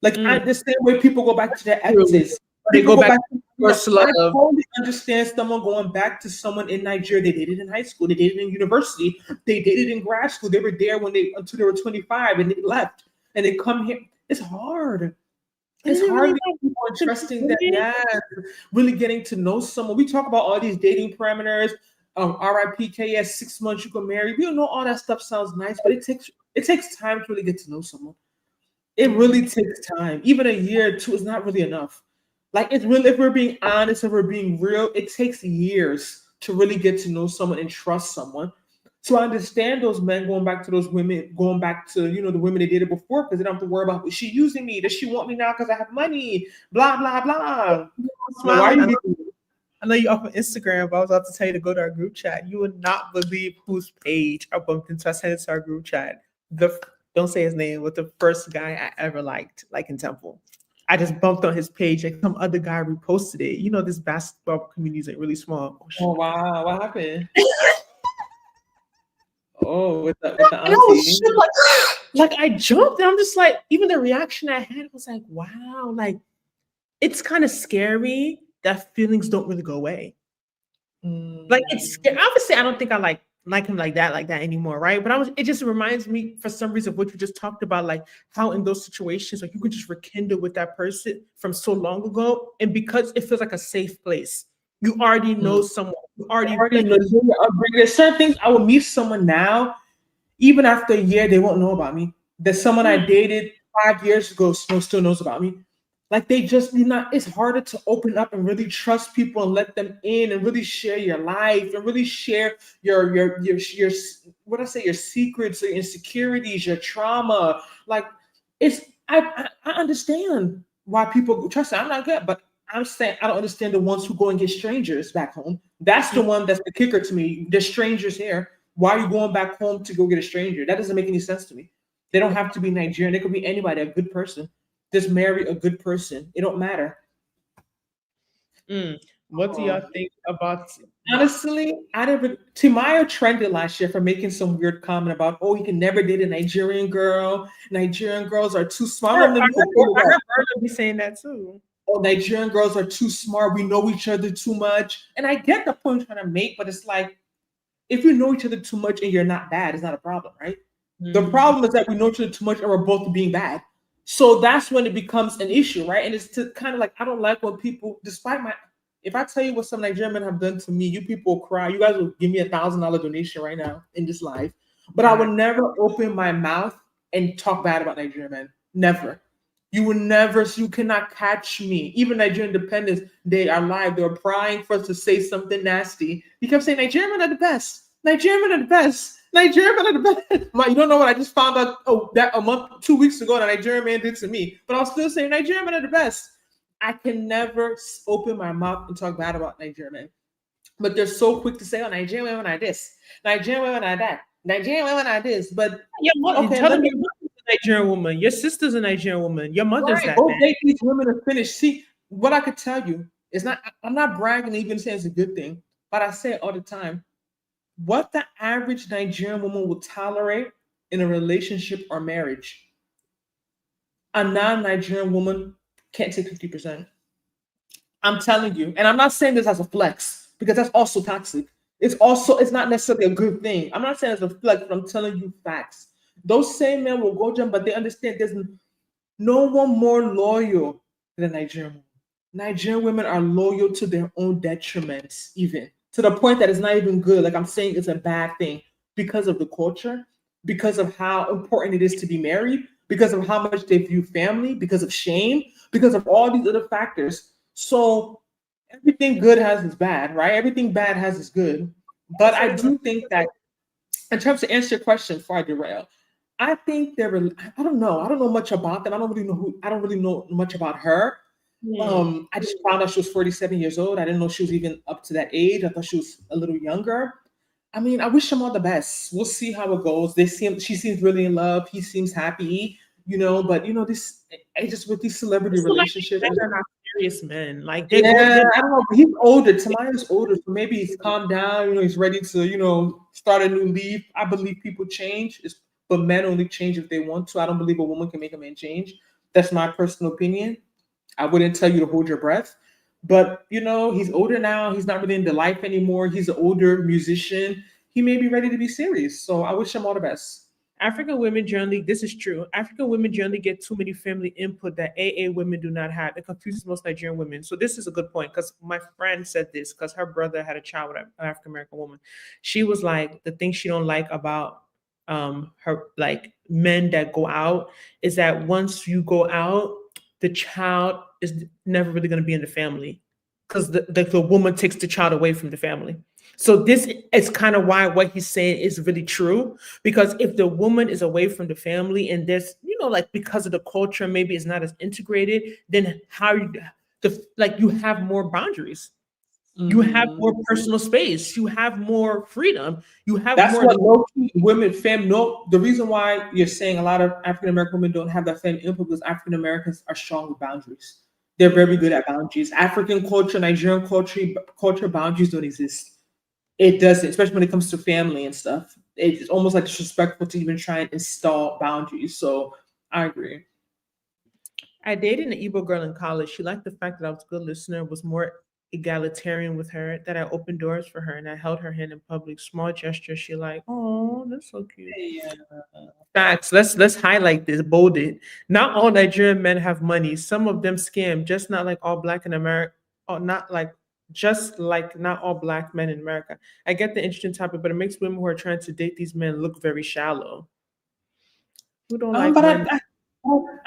S1: Like, I understand where people go back to their exes.
S2: They go back to first love.
S1: I totally understand someone going back to someone in Nigeria. They dated in high school. They dated in university. They dated in grad school. They were there until they were 25 and they left. And they come here. It's hard. It's hard to get people trusting that, yeah, really getting to know someone. We talk about all these dating parameters. RIPKS, 6 months you can marry. We don't know all that stuff sounds nice, but it takes time to really get to know someone. It really takes time. Even a year or two is not really enough. Like, it's really, if we're being honest, if we're being real, it takes years to really get to know someone and trust someone. So I understand those men going back to those women, going back to, the women they dated before, because they don't have to worry about, is she using me? Does she want me now because I have money? Blah, blah, blah.
S2: Why are you I know you're off of Instagram, but I was about to tell you to go to our group chat. You would not believe whose page I bumped into. I sent it to our group chat. Don't say his name, but the first guy I ever liked, like in Temple. I just bumped on his page, like some other guy reposted it. This basketball community is really small.
S1: Oh wow, what happened? With the auntie.
S2: Like I jumped, and I'm just like, even the reaction I had was like, wow, like it's kind of scary that feelings don't really go away. Like, it's scary. Obviously, I don't think I like him like that anymore, right? But it just reminds me for some reason of what you just talked about, like how in those situations, like you could just rekindle with that person from so long ago, and because it feels like a safe place, you already know someone. You already know.
S1: There's certain things I will meet someone now, even after a year, they won't know about me. There's someone I dated 5 years ago still knows about me. Like, they just it's harder to open up and really trust people and let them in and really share your life and really share your your secrets, your insecurities, your trauma. Like, I understand why people trust it. I'm not good, but I'm saying I don't understand the ones who go and get strangers back home. That's the one that's the kicker to me. There's strangers here. Why are you going back home to go get a stranger? That doesn't make any sense to me. They don't have to be Nigerian. They could be anybody, a good person. Just marry a good person. It don't matter.
S2: What do y'all think about?
S1: Honestly, Timaya trended last year for making some weird comment about, he can never date a Nigerian girl. Nigerian girls are too smart.
S2: I heard be saying that too.
S1: Nigerian girls are too smart. We know each other too much. And I get the point you're trying to make, but it's like, if you know each other too much and you're not bad, it's not a problem, right? The problem is that we know each other too much and we're both being bad. So that's when it becomes an issue, right? And it's to kind of like, I don't like when people, if I tell you what some Nigerian men have done to me, you people cry. You guys will give me $1,000 donation right now in this live. But I would never open my mouth and talk bad about Nigerian men. Never. You cannot catch me. Even Nigerian Independence Day, are live. They were prying for us to say something nasty. He kept saying, Nigerian men are the best. Nigerian men are the best. Nigerian men are the best. You don't know what I just found out that a month, 2 weeks ago, that Nigerian man did to me. But I was still saying Nigerian men are the best. I can never open my mouth and talk bad about Nigerian men. But they're so quick to say, oh, Nigerian women are this. Nigerian women are that. Nigerian women are this. But
S2: okay, tell them your mother's a Nigerian woman. Your sister's a Nigerian woman. Your mother's that.
S1: Both these women are finished. See, what I could tell you is not, I'm not bragging, even saying it's a good thing, but I say it all the time. What the average Nigerian woman will tolerate in a relationship or marriage, a non-Nigerian woman can't take 50%. I'm telling you, and I'm not saying this as a flex, because that's also toxic. It's not necessarily a good thing. I'm not saying it's a flex, but I'm telling you facts. Those same men will go jump, but they understand there's no one more loyal than Nigerian women. Nigerian women are loyal to their own detriments, even to the point that it's not even good. Like I'm saying, it's a bad thing because of the culture, because of how important it is to be married, because of how much they view family, because of shame, because of all these other factors. So everything good has its bad, right? Everything bad has its good. But I do think that in terms of answer your question before I derail, I think I don't know. I don't know much about them. I don't really know much about her. I just found out she was 47 years old. I didn't know she was even up to that age. I thought she was a little younger. I mean, I wish them all the best. We'll see how it goes. She seems really in love. He seems happy, but this, just with these celebrity relationships.
S2: They're not serious men. Like
S1: I don't know. He's older. Tamaya's older, so maybe he's calmed down. He's ready to, start a new leaf. I believe people change, but men only change if they want to. I don't believe a woman can make a man change. That's my personal opinion. I wouldn't tell you to hold your breath, but he's older now. He's not really into life anymore. He's an older musician. He may be ready to be serious. So I wish him all the best.
S2: African women generally, this is true. African women generally get too many family input that AA women do not have. It confuses most Nigerian women. So this is a good point because my friend said this because her brother had a child with an African American woman. She was like, the thing she don't like about her like men that go out is that once you go out, the child is never really going to be in the family because the woman takes the child away from the family. So this is kind of why what he's saying is really true, because if the woman is away from the family and there's, like because of the culture, maybe it's not as integrated, then you have more boundaries. You have more personal space. You have more freedom. You have
S1: That's
S2: more.
S1: What low-key women, the reason why you're saying a lot of African American women don't have that family input because African Americans are strong with boundaries. They're very good at boundaries. African culture, Nigerian culture boundaries don't exist. It doesn't, especially when it comes to family and stuff. It's almost like disrespectful to even try and install boundaries. So I agree.
S2: I dated an Igbo girl in college. She liked the fact that I was a good listener, was more egalitarian with her, that I opened doors for her and I held her hand in public. Small gesture. She like, oh, that's so cute.
S1: Yeah.
S2: Facts. Let's highlight this, bold it. Not all Nigerian men have money. Some of them scam, just not like all black in America, or not like just like not all black men in America. I get the interesting topic, but it makes women who are trying to date these men look very shallow. Who don't like men?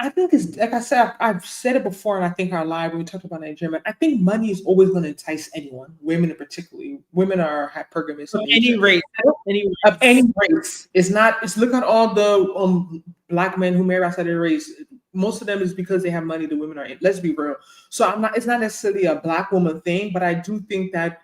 S1: I think it's like I said, I've said it before, and I think our live when we talked about Nigeria, I think money is always going to entice anyone, women particularly. Women are hypergamous.
S2: Of any race.
S1: Of any race. It's look at all the black men who marry outside their race. Most of them is because they have money. The women are in. Let's be real. So it's not necessarily a black woman thing, but I do think that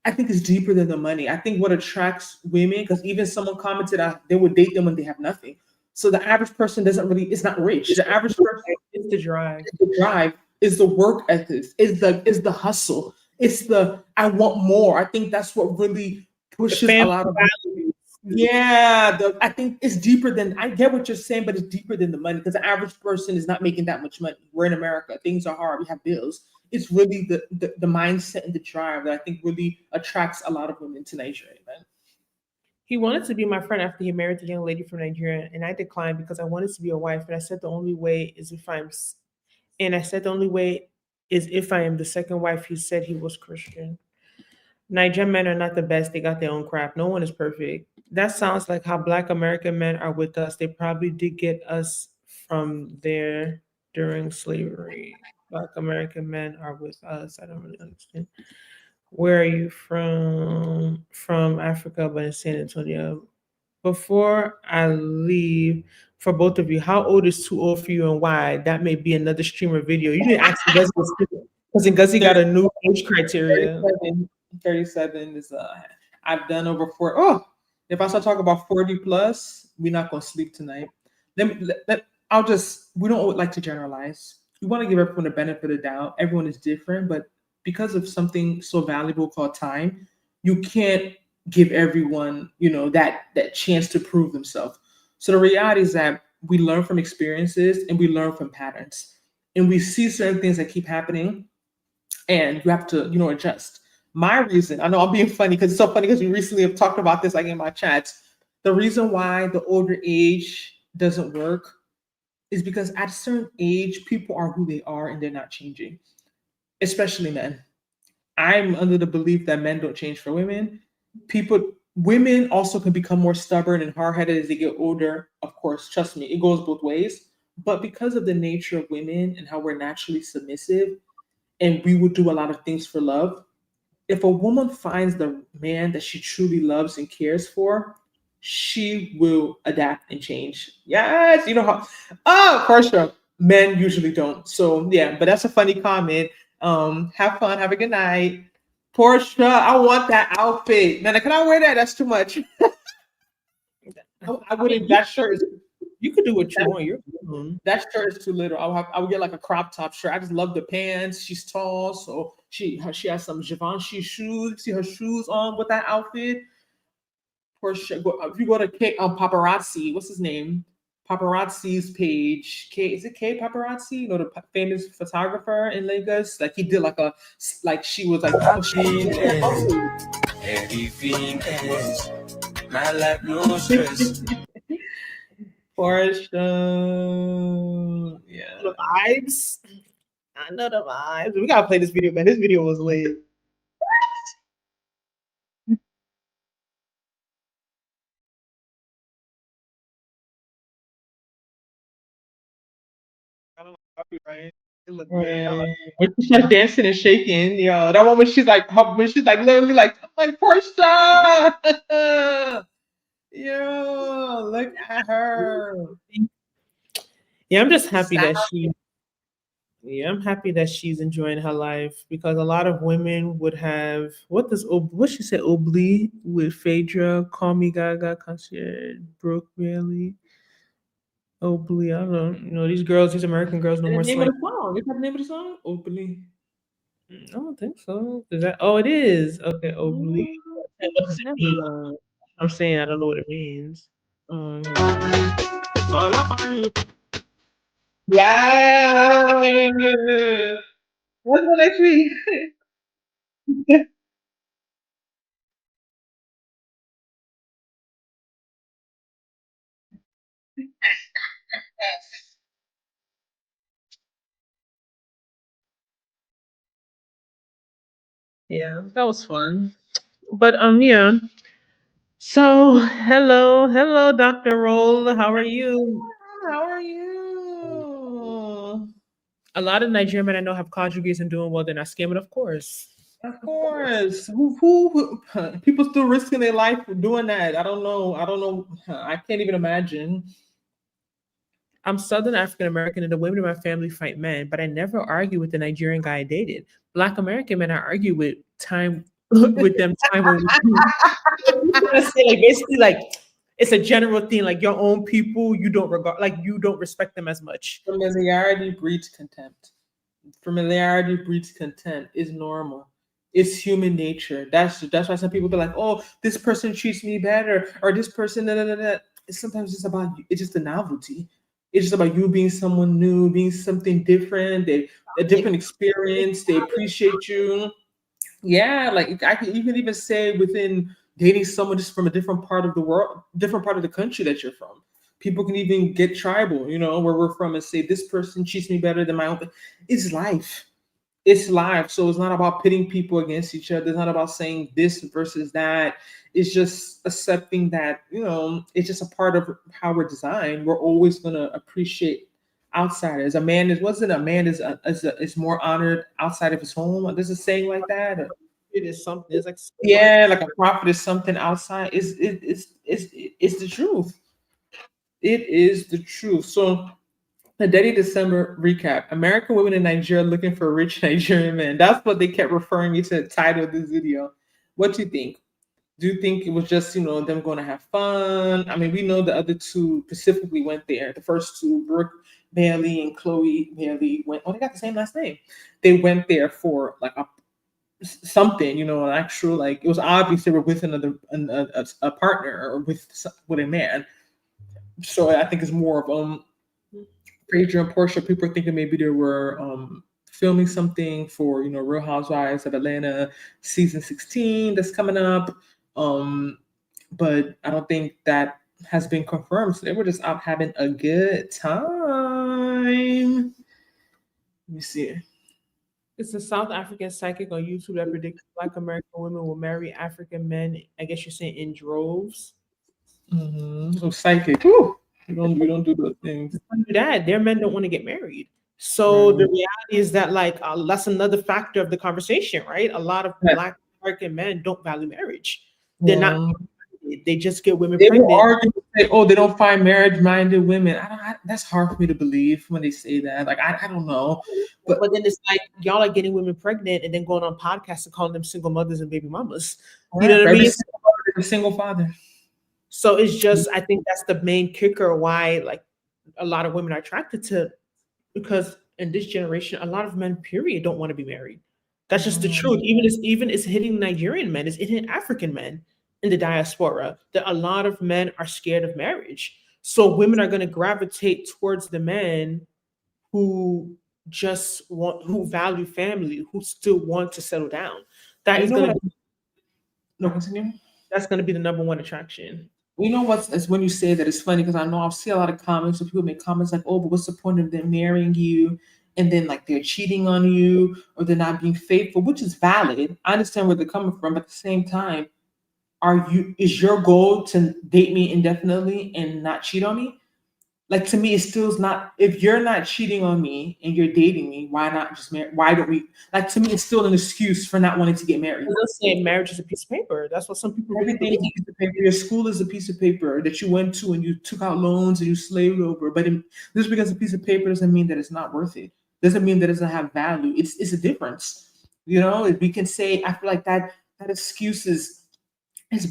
S1: it's deeper than the money. I think what attracts women, because even someone commented they would date them when they have nothing. So the average person it's not rich. The average person
S2: is the drive.
S1: The drive is the work ethic, is the hustle. It's the I want more. I think that's what really pushes a lot of values. Yeah, I think it's deeper than, I get what you're saying, but it's deeper than the money because the average person is not making that much money. We're in America. Things are hard. We have bills. It's really the mindset and the drive that I think really attracts a lot of women to Nigeria, man.
S2: He wanted to be my friend after he married the young lady from Nigeria, and I declined because I wanted to be a wife. And I said the only way is if I am the second wife. He said he was Christian. Nigerian men are not the best. They got their own crap. No one is perfect. That sounds like how Black American men are with us. They probably did get us from there. during slavery. Black American men are with us. I don't really understand. Where are you from? From Africa, but in San Antonio. Before I leave, for both of you, how old is too old for you and why? That may be another streamer video. You didn't ask Ngozi because Ngozi got a new age criteria.
S1: 37 is I've done over 4. Oh, if I start talking about 40 plus, we're not gonna sleep tonight. I'll just we don't like to generalize. We want to give everyone the benefit of the doubt. Everyone is different, but because of something so valuable called time, you can't give everyone, that chance to prove themselves. So the reality is that we learn from experiences and we learn from patterns. And we see certain things that keep happening and you have to, adjust. My reason, I know I'm being funny because it's so funny because we recently have talked about this like in my chats. The reason why the older age doesn't work is because at a certain age, people are who they are and they're not changing, especially men. I'm under the belief that men don't change for women. Women also can become more stubborn and hard-headed as they get older. Of course, trust me, it goes both ways. But because of the nature of women and how we're naturally submissive, and we would do a lot of things for love, if a woman finds the man that she truly loves and cares for, she will adapt and change. Yes, you know how. Oh, Porsha, men usually don't. So yeah, but that's a funny comment. Have fun. Have a good night. Porsha, I want that outfit. Man, can I wear that? That's too much. I wouldn't. That shirt is.
S2: You could do what you want. You're
S1: That shirt is too little. I would get like a crop top shirt. I just love the pants. She's tall, so she has some Givenchy shoes. See her shoes on with that outfit. Porsche. If you go to paparazzi, what's his name? Paparazzi's page. Is it K Paparazzi? The famous photographer in Lagos. Like he did like she was like everything else. My life no stress. Porsche. Yeah.
S2: the vibes. I know the vibes. We gotta play this video, man. This video was lit. I don't know, copyright. It looked
S1: When she starts dancing and shaking, that one when she's like literally like Porsche. Yo, look at her.
S2: Yeah, I'm just happy that she. Yeah, I'm happy that she's enjoying her life because a lot of women would have what she said Obli with Phaedra, Call Me Gaga, Concierge, Brooke Bailey, Obli. I don't know. These girls, these American girls, no
S1: And the
S2: more
S1: name
S2: slang.
S1: of the song. Is that the name of the song? Openly.
S2: I don't think so. Is that? Oh, it is. Okay, Obli. What does it mean? I'm saying I don't know what it means.
S1: Yeah. What's the next week?
S2: Yeah, that was fun. But yeah. So hello, Dr. Roll. How are you?
S1: How are you?
S2: A lot of Nigerian men I know have conjugates and doing well. They're not scamming, of course.
S1: Of course. Who people still risking their life for doing that? I don't know. I can't even imagine.
S2: I'm Southern African American and the women in my family fight men, but I never argue with the Nigerian guy I dated. Black American men I argue with time with them time when we do. I say like basically like it's a general thing, like your own people, you don't respect them as much.
S1: Familiarity breeds contempt. Familiarity breeds contempt is normal. It's human nature. That's why some people be like, "Oh, this person treats me better," or "This person." Da, da, da, da. It's sometimes just about you. It's just a novelty. It's just about you being someone new, being something different. A different experience. They appreciate you. Yeah, like you can even say within dating someone just from a different part of the world, different part of the country that you're from. People can even get tribal, where we're from, and say this person treats me better than my own. It's life. It's life. So it's not about pitting people against each other. It's not about saying this versus that. It's just accepting that, it's just a part of how we're designed. We're always gonna appreciate outsiders. A man is more honored outside of his home. There's a saying like that.
S2: It is something. It's like
S1: Yeah, like a prophet is something outside. It's the truth. It is the truth. So the Daddy December recap: American women in Nigeria looking for rich Nigerian men. That's what they kept referring me to the title of this video. What do you think? Do you think it was just, them going to have fun? I mean, we know the other two specifically went there. The first two, Brooke Bailey and Khloe Bailey, they got the same last name. They went there for like something, an actual, like, it was obvious they were with a partner or with a man. So I think it's more of Phaedra and Porsha. People are thinking maybe they were filming something for Real Housewives of Atlanta season 16 that's coming up. But I don't think that has been confirmed. So they were just out having a good time. Let me see.
S2: It's a South African psychic on YouTube that predicts Black American women will marry African men. I guess you're saying in droves.
S1: So psychic. Whew. We don't do those things.
S2: That their men don't want to get married. So the reality is that that's another factor of the conversation, right? A lot of Black American men don't value marriage. They're not. They just get women pregnant.
S1: Will argue and say, they don't find marriage-minded women. That's hard for me to believe when they say that. Like I don't know,
S2: but then it's like y'all are getting women pregnant and then going on podcasts and calling them single mothers and baby mamas. You know what I mean?
S1: A single father.
S2: So it's just, I think that's the main kicker why a lot of women are attracted to, because in this generation, a lot of men, period, don't want to be married. That's just the truth. Even it's hitting Nigerian men, it's hitting African men in the diaspora, that a lot of men are scared of marriage. So women are going to gravitate towards the men who who value family, who still want to settle down. That is going to
S1: continue.
S2: That's going to be the number one attraction.
S1: You know what's when you say that, it's funny because I know I'll see a lot of comments where people make comments like, but what's the point of them marrying you? And then they're cheating on you or they're not being faithful, which is valid. I understand where they're coming from. But at the same time, is your goal to date me indefinitely and not cheat on me? Like, to me, it still is not. If you're not cheating on me and you're dating me, why not just marry? Why don't we? To me, it's still an excuse for not wanting to get married.
S2: I'm just saying marriage is a piece of paper. That's what some people
S1: Everything is a piece of paper. Your school is a piece of paper that you went to and you took out loans and you slaved over. But just because a piece of paper doesn't mean that it's not worth it. Doesn't mean that it doesn't have value. It's a difference. We can say, I feel like that excuse is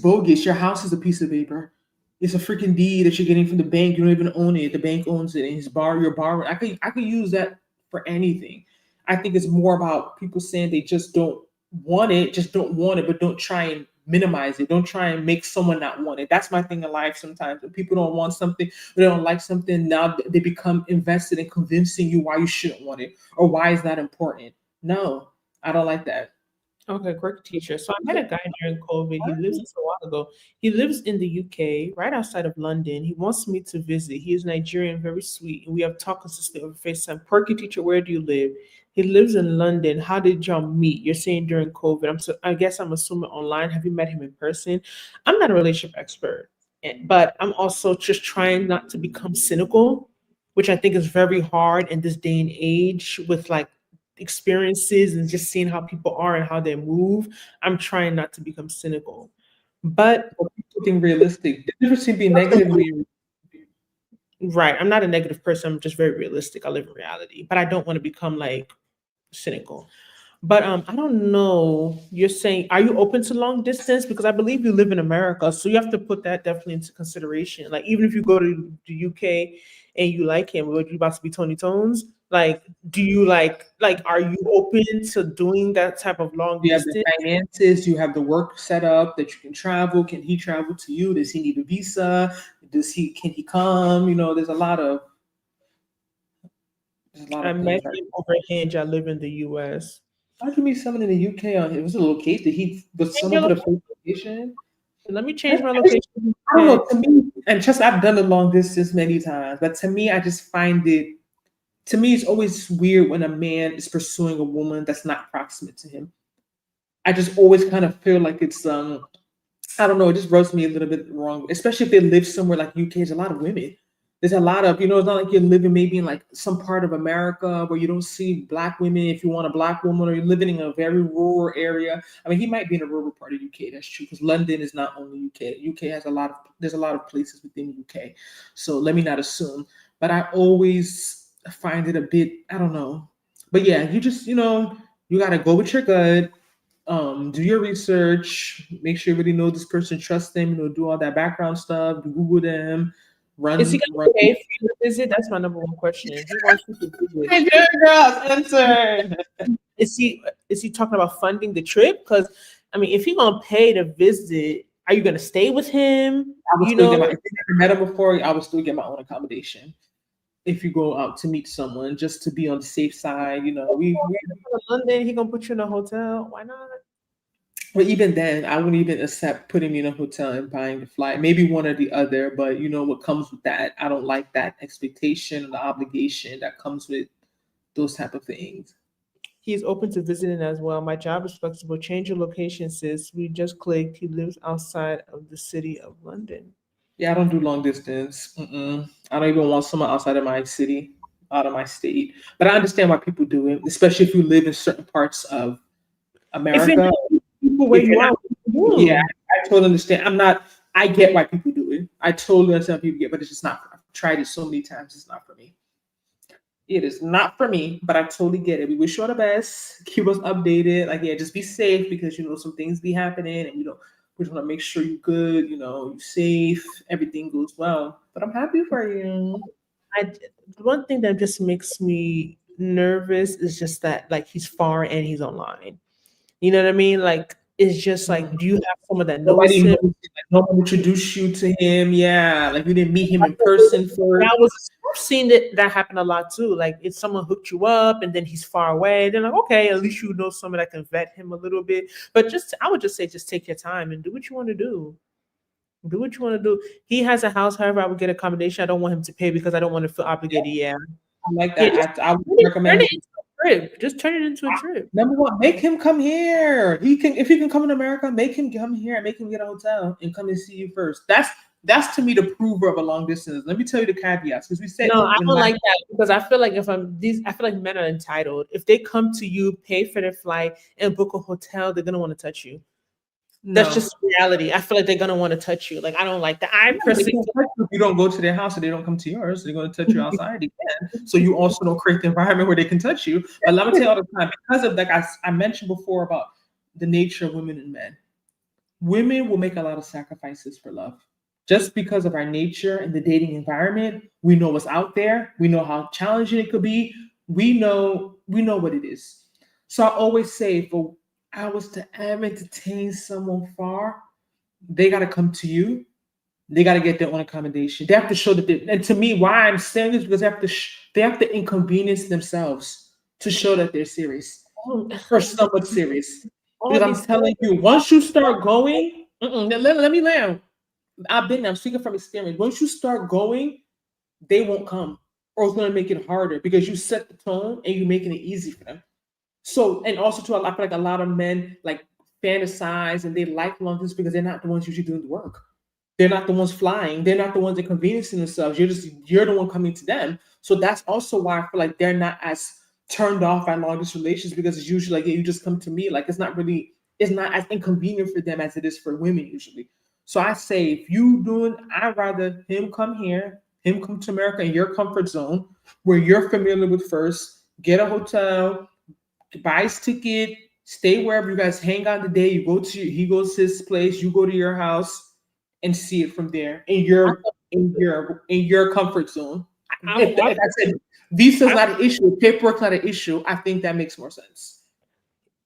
S1: bogus. Your house is a piece of paper. It's a freaking deed that you're getting from the bank. You don't even own it. The bank owns it, and you're borrowing. I could use that for anything. I think it's more about people saying they just don't want it, but don't try and minimize it. Don't try and make someone not want it. That's my thing in life sometimes. When people don't want something, or they don't like something, now they become invested in convincing you why you shouldn't want it or why it's not important. No, I don't like that.
S2: Okay, great teacher. So I met a guy during COVID. He lives a while ago. He lives in the UK, right outside of London. He wants me to visit. He is Nigerian, very sweet. And we have talked consistently over FaceTime. Quirky teacher, where do you live? He lives in London. How did y'all meet? You're saying during COVID. I guess I'm assuming online. Have you met him in person? I'm not a relationship expert, but I'm also just trying not to become cynical, which I think is very hard in this day and age with experiences and just seeing how people are and how they move. I'm trying not to become cynical, but
S1: being realistic. The difference between being negatively
S2: right. I'm not a negative person. I'm just very realistic. I live in reality, but I don't want to become cynical. But I don't know. You're saying, are you open to long distance? Because I believe you live in America, so you have to put that definitely into consideration. Even if you go to the UK and you like him, would you about to be Tony Tones? Do you are you open to doing that type of long distance?
S1: You have the finances, you have the work set up that you can travel. Can he travel to you? Does he need a visa? Can he come? There's a lot of
S2: I met him over Hinge. I live in the US.
S1: How can meet someone in the UK on it? Was it located? Was someone put a fake location?
S2: Let me change my location.
S1: I don't know. To me, and just I've done the long distance many times, but to me, I just find it. To me, it's always weird when a man is pursuing a woman that's not proximate to him. I just always kind of feel like it's I don't know, it just rubs me a little bit wrong, especially if they live somewhere like UK. There's a lot of women. There's a lot of, it's not like you're living maybe in like some part of America where you don't see Black women if you want a Black woman, or you're living in a very rural area. I mean, he might be in a rural part of UK. That's true, because London is not only UK. UK has there's a lot of places within UK. So let me not assume. But I always find it a bit, I don't know. But yeah, you just, you got to go with your gut. Do your research, make sure you really know this person, trust them, do all that background stuff, Google them,
S2: Is he
S1: run.
S2: gonna pay for you to visit? That's my number one question. He wants you to visit.
S1: Nigerian girls, answer.
S2: Is he talking about funding the trip? Because I mean, if he's gonna pay to visit, are you gonna stay with him?
S1: I would still get if you never met him before, I would still get my own accommodation. If you go out to meet someone, just to be on the safe side, we
S2: London, he gonna put you in a hotel. Why not?
S1: But even then, I wouldn't even accept putting me in a hotel and buying the flight. Maybe one or the other, but what comes with that. I don't like that expectation and the obligation that comes with those type of things.
S2: He's open to visiting as well. My job is flexible. Change your location, sis. We just clicked. He lives outside of the city of London.
S1: Yeah, I don't do long distance. I don't even want someone outside of my city, out of my state. But I understand why people do it, especially if you live in certain parts of America.
S2: Where you are.
S1: Yeah, I totally understand. I get why people do it. I totally understand people get, but it's just not. I've tried it so many times. It's not for me. It is not for me, but I totally get it. We wish you all the best. Keep us updated. Like, yeah, just be safe, because some things be happening, and we just want to make sure you're good. You're safe. Everything goes well. But I'm happy for you.
S2: One thing that just makes me nervous is just that, like, he's far and he's online. You know what I mean? Like, it's just like, do you have someone that knows him?
S1: No one introduced you to him. Yeah, like you didn't meet him in person first.
S2: I've seen that happen a lot too. Like, if someone hooked you up and then he's far away, then like, okay, at least you know someone that can vet him a little bit. But I would just say, just take your time and do what you want to do. Do what you want to do. He has a house, however, I would get accommodation. I don't want him to pay because I don't want to feel obligated. Yeah,
S1: I like that.
S2: Yeah,
S1: I would recommend it.
S2: Trip. Just turn it into a trip.
S1: Number one, make him come here. If he can come in America, make him come here and make him get a hotel and come and see you first. That's to me the prover of a long distance. Let me tell you the caveats, because we said
S2: no, I don't like that, because I feel like I feel like men are entitled. If they come to you, pay for their flight, and book a hotel, they're gonna want to touch you. That's just reality. I feel like they're gonna want to touch you. Like, I don't like that. I personally,
S1: you don't go to their house and they don't come to yours. They're going to touch you outside again. So you also don't create the environment where they can touch you. But let me tell you all the time, because of like I mentioned before about the nature of women and men. Women will make a lot of sacrifices for love. Just because of our nature and the dating environment, we know what's out there. We know how challenging it could be. We know what it is. So I always say, if I was to ever entertain someone far, they got to come to you. They got to get their own accommodation. They have to show that and to me, why I'm saying this, because they have to inconvenience themselves to show that they're serious, or somewhat serious. Because I'm telling you, once you start going, let me land. I'm speaking from experience. Once you start going, they won't come, or it's going to make it harder, because you set the tone and you're making it easy for them. So, and also too, I feel like a lot of men like fantasize and they like long distance because they're not the ones usually doing the work. They're not the ones flying. They're not the ones inconveniencing themselves. You're the one coming to them. So that's also why I feel like they're not as turned off by long distance relations, because it's usually like, yeah, you just come to me. Like, it's not as inconvenient for them as it is for women usually. So I say, if you doing, I'd rather him come here, him come to America in your comfort zone where you're familiar with first, get a hotel, buy his ticket, stay wherever you guys hang out the day. He goes to his place, you go to your house, and see it from there in your comfort zone. If I said visa's not an issue, paperwork's not an issue, I think that makes more sense.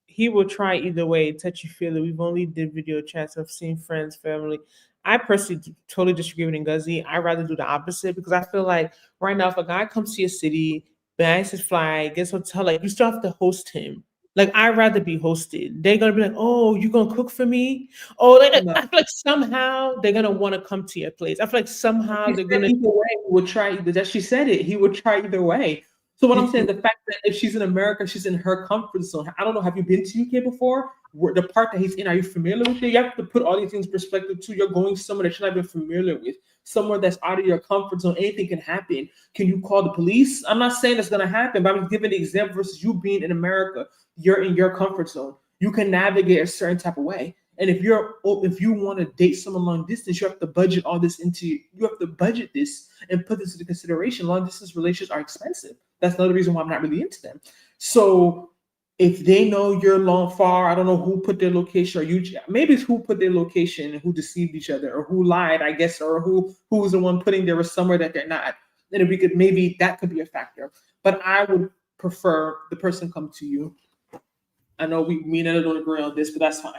S2: He will try either way. Touchy feely. We've only did video chats. I've seen friends, family. I personally totally disagree with Ngozi. I'd rather do the opposite, because I feel like right now, if a guy comes to your city, buys his flight, gets a hotel, like, you still have to host him. Like, I'd rather be hosted. They're gonna be like, oh, you gonna cook for me? Oh, I feel like somehow they're gonna want to come to your place. I feel like somehow they're gonna
S1: either way. He would try either. That she said it. He would try either way. So what I'm saying, the fact that if she's in America, she's in her comfort zone. I don't know. Have you been to UK before? Where the part that he's in, are you familiar with it? You have to put all these things in perspective too. You're going somewhere that you're not even familiar with, somewhere that's out of your comfort zone. Anything can happen. Can you call the police? I'm not saying that's gonna happen, but I'm giving the example versus you being in America. You're in your comfort zone. You can navigate a certain type of way. And if you want to date someone long distance, you have to budget all this into. You have to budget this and put this into consideration. Long distance relationships are expensive. That's another reason why I'm not really into them. So if they know you're long far, I don't know who put their location, or maybe it's who put their location and who deceived each other, or who lied, I guess, or who was the one putting there was somewhere that they're not. And if we could, maybe that could be a factor. But I would prefer the person come to you. I know me and Nnena don't agree on this, but that's fine.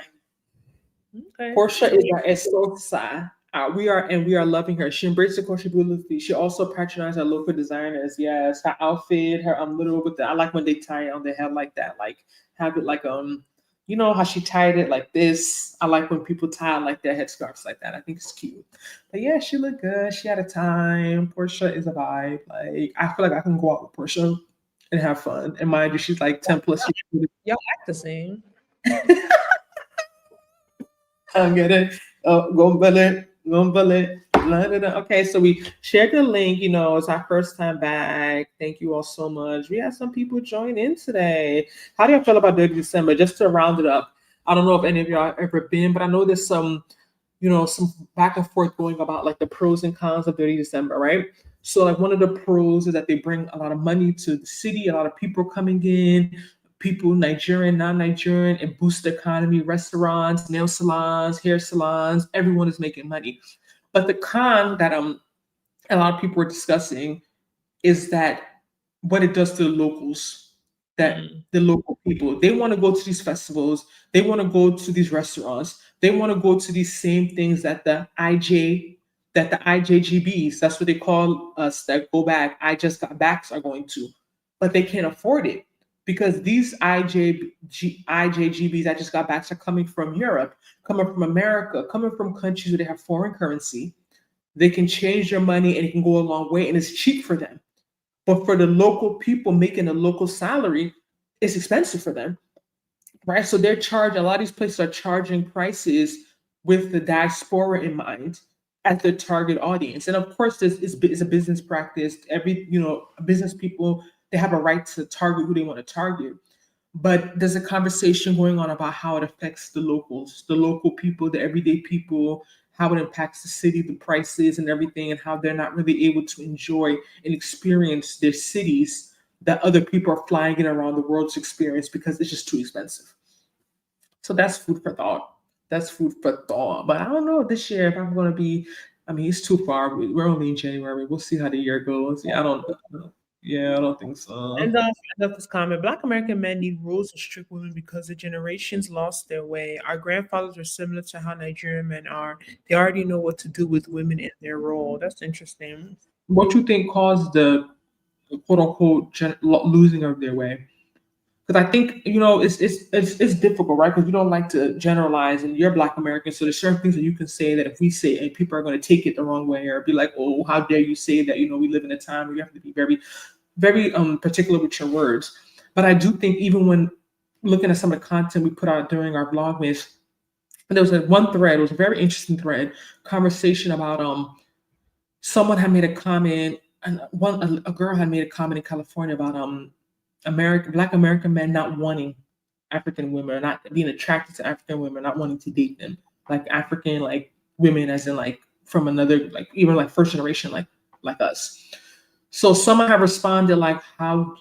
S2: Okay.
S1: Porsha is our esposa. We are loving her. She embraced the culture beautifully. She also patronized our local designers. Yes, her outfit, her little with the. I like when they tie it on their head like that. Like have it like you know how she tied it like this. I like when people tie like their headscarves like that. I think it's cute. But yeah, she looked good. She had a time. Porsha is a vibe. Like I feel like I can go out with Porsha and have fun. And mind you, she's like 10 plus years.
S2: Y'all act the same.
S1: I'm gonna go bullet. Okay, so we shared the link. You know, it's our first time back. Thank you all so much. We had some people join in today. How do you feel about Dirty December? Just to round it up, I don't know if any of y'all ever been, but I know there's some, some back and forth going about like the pros and cons of Dirty December, right? So like one of the pros is that they bring a lot of money to the city, a lot of people coming in. People, Nigerian, non-Nigerian, and boost the economy, restaurants, nail salons, hair salons, everyone is making money. But the con that a lot of people are discussing is that what it does to the locals, that the local people, they want to go to these festivals, they want to go to these restaurants, they want to go to these same things that the IJGBs, that's what they call us that go back, I just got backs are going to, but they can't afford it. Because these IJGBs, I just got back, are coming from Europe, coming from America, coming from countries where they have foreign currency. They can change their money and it can go a long way and it's cheap for them. But for the local people making a local salary, it's expensive for them, right? So they're charging, a lot of these places are charging prices with the diaspora in mind as their target audience. And of course, this is a business practice. Business people, they have a right to target who they want to target. But there's a conversation going on about how it affects the locals, the local people, the everyday people, how it impacts the city, the prices and everything, and how they're not really able to enjoy and experience their cities that other people are flying in around the world to experience because it's just too expensive. So that's food for thought. But I don't know this year if I'm going to be, it's too far. We're only in January. We'll see how the year goes. Yeah, I don't know. Yeah, I don't think so.
S2: And I love this comment. Black American men need rules to strict women because the generations lost their way. Our grandfathers are similar to how Nigerian men are. They already know what to do with women in their role. That's interesting.
S1: What you think caused the quote unquote losing of their way? Because I think it's difficult, right? Because we don't like to generalize, and you're Black American, so there's certain things that you can say that if we say, and people are going to take it the wrong way, or be like, "Oh, how dare you say that?" We live in a time where you have to be very, very particular with your words. But I do think even when looking at some of the content we put out during our Vlogmas, there was one thread. It was a very interesting thread, conversation about someone had made a comment, and a girl had made a comment in California about Black American men not wanting African women, or not being attracted to African women, not wanting to date them, like African women, as in from another even first generation like us. So someone have responded how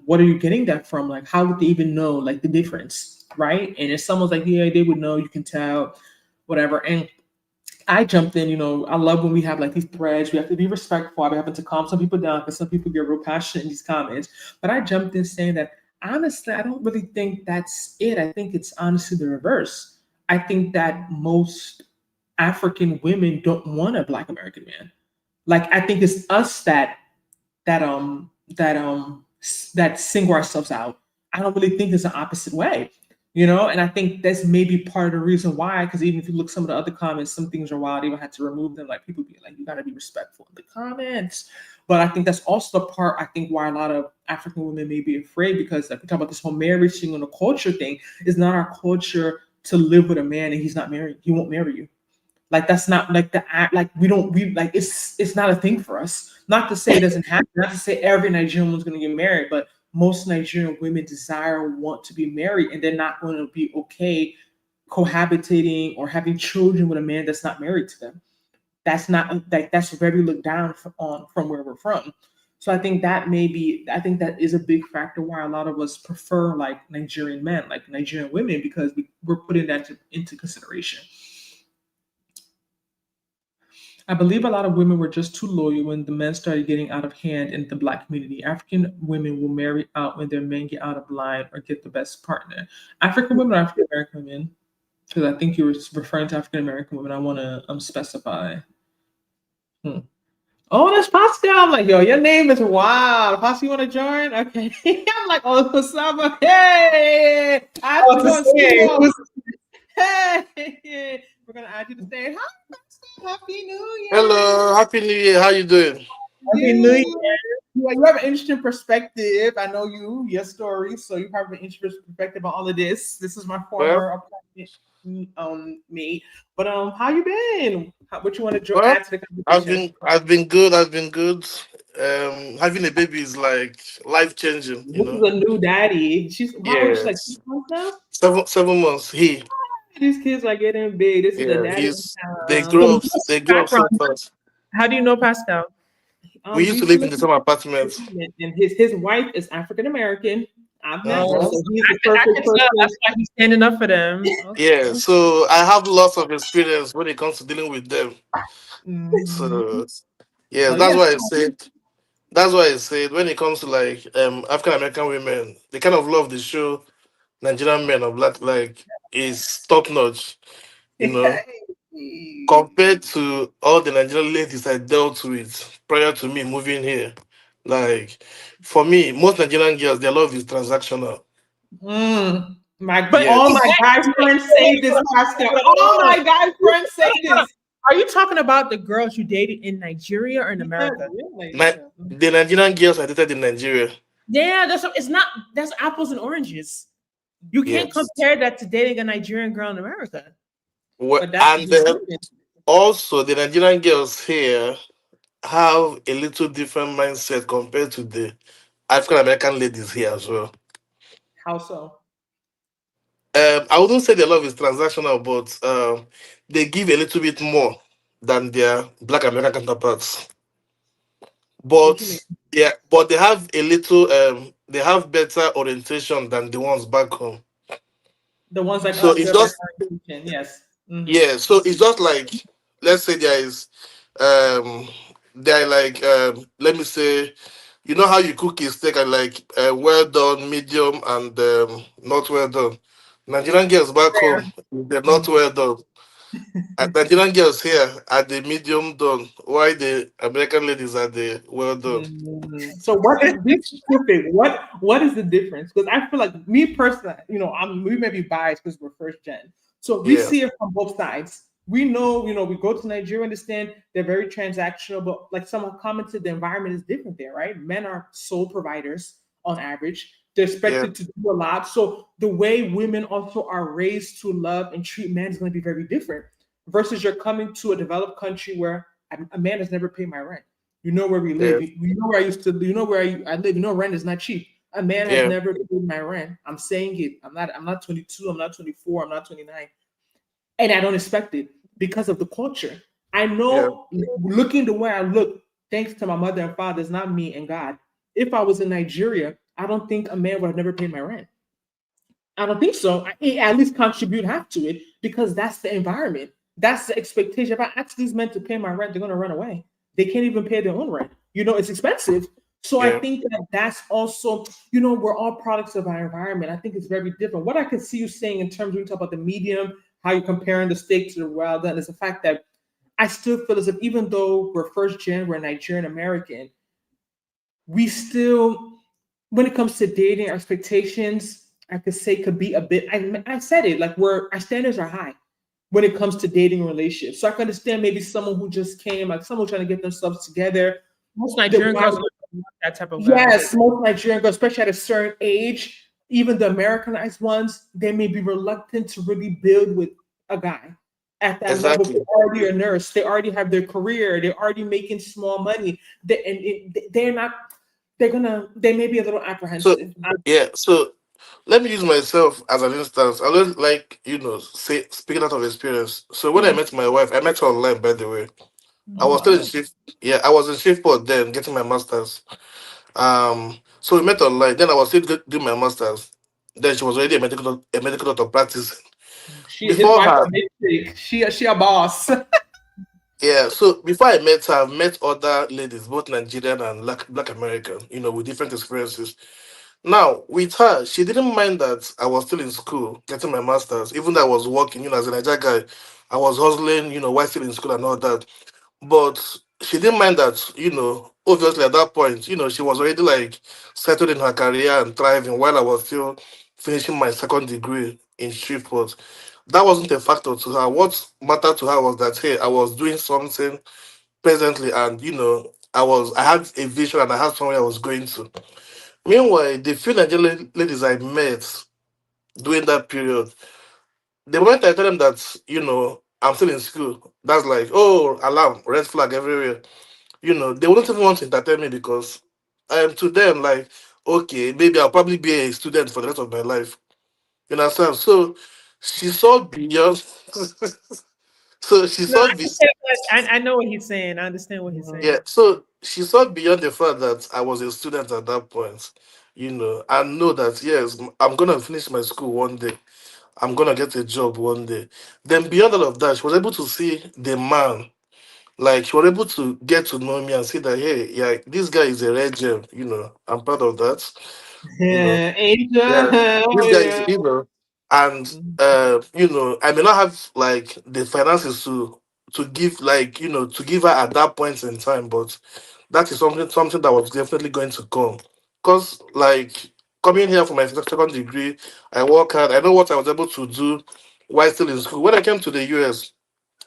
S1: what are you getting that from? How would they even know the difference, right? And if someone's like, yeah, they would know, you can tell, whatever. And I jumped in, I love when we have these threads. We have to be respectful. I'm having to calm some people down because some people get real passionate in these comments. But I jumped in saying that honestly, I don't really think that's it. I think it's honestly the reverse. I think that most African women don't want a Black American man. I think it's us that single ourselves out. I don't really think it's an opposite way. You know, and I think that's maybe part of the reason why, because even if you look some of the other comments, some things are wild. They even had to remove them. Like people be like, you gotta be respectful in the comments. But I think that's also the part I think why a lot of African women may be afraid, because like we talk about this whole marriage thing and the culture thing, is not our culture to live with a man and he's not married. He won't marry you. Like that's not like the act. Like we like it's not a thing for us. Not to say it doesn't happen. Not to say every Nigerian woman's gonna get married, but most Nigerian women desire, want to be married, and they're not going to be okay cohabitating or having children with a man that's not married to them. That's not like that's very looked down on from where we're from. So I think that maybe I think that is a big factor why a lot of us prefer like Nigerian men, like Nigerian women, because we're putting that into consideration. I believe a lot of women were just too loyal when the men started getting out of hand in the Black community. African women will marry out when their men get out of line or get the best partner. African women or African American women? Because I think you were referring to African American women. I want to specify. Hmm. Oh, that's Pascal. I'm like, yo, your name is wild. Pascal, you want to join? Okay. I'm like, oh, Osama. Hey, I have to go and see. Hey, we're gonna add you to say hi, Pascal. Happy New Year.
S4: Hello, Happy New Year. How you doing?
S2: Happy New Year.
S1: You have an interesting perspective. I know your story, so you have an interesting perspective on all of this. This is my former mate. But how you been? What you want to
S4: Well,
S1: add to the conversation?
S4: I've been good. I've been good. Having a baby is like life changing.
S1: This is a new daddy. She's how old is she? Like
S4: Yes.
S1: 6 months now?
S4: 7 months.
S1: These kids are getting big. This is a
S4: Yeah,
S1: daddy in
S4: they
S1: town.
S4: grow up. They grow up so
S2: Background.
S4: fast.
S2: How do you know Pascal?
S4: We used to live in the same apartment.
S1: And his wife is African American. I've met her,
S4: Uh-huh.
S1: so he's the
S2: I
S1: perfect
S2: can tell.
S1: person.
S2: That's why he's standing up for them.
S4: Yeah, so I have lots of experience when it comes to dealing with them.
S1: Mhm.
S4: So yeah,
S1: So
S4: that's
S1: yes,
S4: why I said. That's why I said when it comes to like African American women, the kind of love they show Nigerian men of black like is top notch, you know, compared to all the Nigerian ladies I dealt with prior to me moving here. Like for me, most Nigerian girls, their love is transactional.
S2: But
S1: All my
S4: Yes.
S1: guy friends say this, Pascal. All my guy friends say this.
S2: are you talking about the girls you dated in Nigeria or in America?
S4: The Nigerian girls I dated in Nigeria.
S2: Yeah, it's not that's apples and oranges. You can't
S4: Yes.
S2: compare that to dating a Nigerian girl in America.
S1: But that's
S4: And then also the Nigerian girls here have a little different mindset compared to the African American ladies here as well.
S1: how so?
S4: I wouldn't say their love is transactional, but they give a little bit more than their Black American counterparts.
S1: What you mean?
S4: But yeah, but they have a little they have better orientation than the ones back home.
S1: The ones like
S4: So
S1: us,
S4: it's
S1: they're better
S4: just
S1: orientation. Yes.
S4: yeah, so it's just like let's say um there are like let me say you know how you cook a steak and like well done, medium, and not well done. Nigerian girls back home, they're not well done. And Nigerian girls here are the medium done, while the American ladies are the well done.
S1: So what is be specific? What is the difference? Because I feel like me personally, we may be biased because we're first gen. So we
S4: Yeah,
S1: see it from both sides. We know, we go to Nigeria, understand they're very transactional, but like someone commented, the environment is different there, right? Men are sole providers on average. They're
S4: yeah,
S1: expected to do a lot. So the way women also are raised to love and treat men is going to be very different. Versus you're coming to a developed country where a man has never paid my rent. You know where we
S4: yeah,
S1: live. You know where I used to. You know where I live. You know rent is not cheap. A man has
S4: yeah,
S1: never paid my rent. I'm saying it. I'm not. I'm not 22. I'm not 24. I'm not 29. And I don't expect it because of the culture. I
S4: yeah,
S1: know looking the way I look, thanks to my mother and father, it's not me and God. If I was in Nigeria, I don't think a man would have never paid my rent. I don't think so. I at least contribute half to it because that's the environment. That's the expectation. If I ask these men to pay my rent, they're going to run away. They can't even pay their own rent. It's expensive. So I
S4: yeah,
S1: think that that's also, we're all products of our environment. I think it's very different. What I can see you saying in terms of when you talk about the medium, how you're comparing the steak to the well done, is the fact that I still feel as if even though we're first gen, we're Nigerian American, we still, when it comes to dating expectations, I could say could be a bit. I said it like where our standards are high when it comes to dating relationships. So I can understand maybe someone who just came, like someone trying to get themselves together.
S2: Most
S1: The
S2: Nigerian
S1: why
S2: girls want that type of guy.
S1: Yes, most Nigerian girls, especially at a certain age, even the Americanized ones, they may be reluctant to really build with a guy at that level. They're
S4: Exactly.
S1: already a nurse, they already have their career, they're already making small money. They're not. They're gonna. They may be a little
S4: So
S1: apprehensive.
S4: yeah, so let me use myself as an instance. I don't like, say speaking out of experience. So when I
S1: Mhm.
S4: met my wife, I met her online, by the way. I
S1: Oh
S4: was still in
S1: wow.
S4: shift. Yeah, I was in Shiftport then, getting my masters. So we met online. Then I was still doing my masters. Then she was already a medical doctor practicing.
S1: She his
S4: Before
S1: wife
S4: her,
S1: a big chick. She a boss.
S4: yeah. So before I met her, I've met other ladies, both Nigerian and Black American. With different experiences. Now with her, she didn't mind that I was still in school, getting my masters, even though I was working. As a Nigerian guy, I was hustling. While still in school and all that. But she didn't mind that, obviously at that point, she was already like settled in her career and thriving while I was still finishing my second degree in Shreveport. That wasn't a factor to her. What mattered to her was that, hey, I was doing something presently, and I had a vision and I had somewhere I was going to. Meanwhile, the few Nigerian ladies I met during that period, the moment I tell them that, I'm still in school, that's like, oh, alarm, red flag everywhere. They wouldn't even want to entertain me because to them, like, okay, maybe I'll probably be a student for the rest of my life. You understand? So she saw beyond. so she
S2: No,
S4: saw
S2: I
S4: be-
S2: understand I know what he's saying. I understand what he's
S1: Mhm.
S4: yeah,
S2: saying.
S4: so she saw beyond the fact that I was a student at that point, and know that yes, I'm gonna finish my school one day. I'm gonna get a job one day. Then beyond all of that, she was able to see the man. Like she was able to get to know me and see that hey, yeah, this guy is a red gem. I'm proud of that. You know, yeah,
S1: Angel.
S4: this
S1: Oh
S4: guy is
S1: yeah.
S4: and I may not have like the finances to give like to give her at that point in time, but that is something that was definitely going to come. Cause like coming here for my second degree, I work hard. I know what I was able to do while still in school. When I came to the US,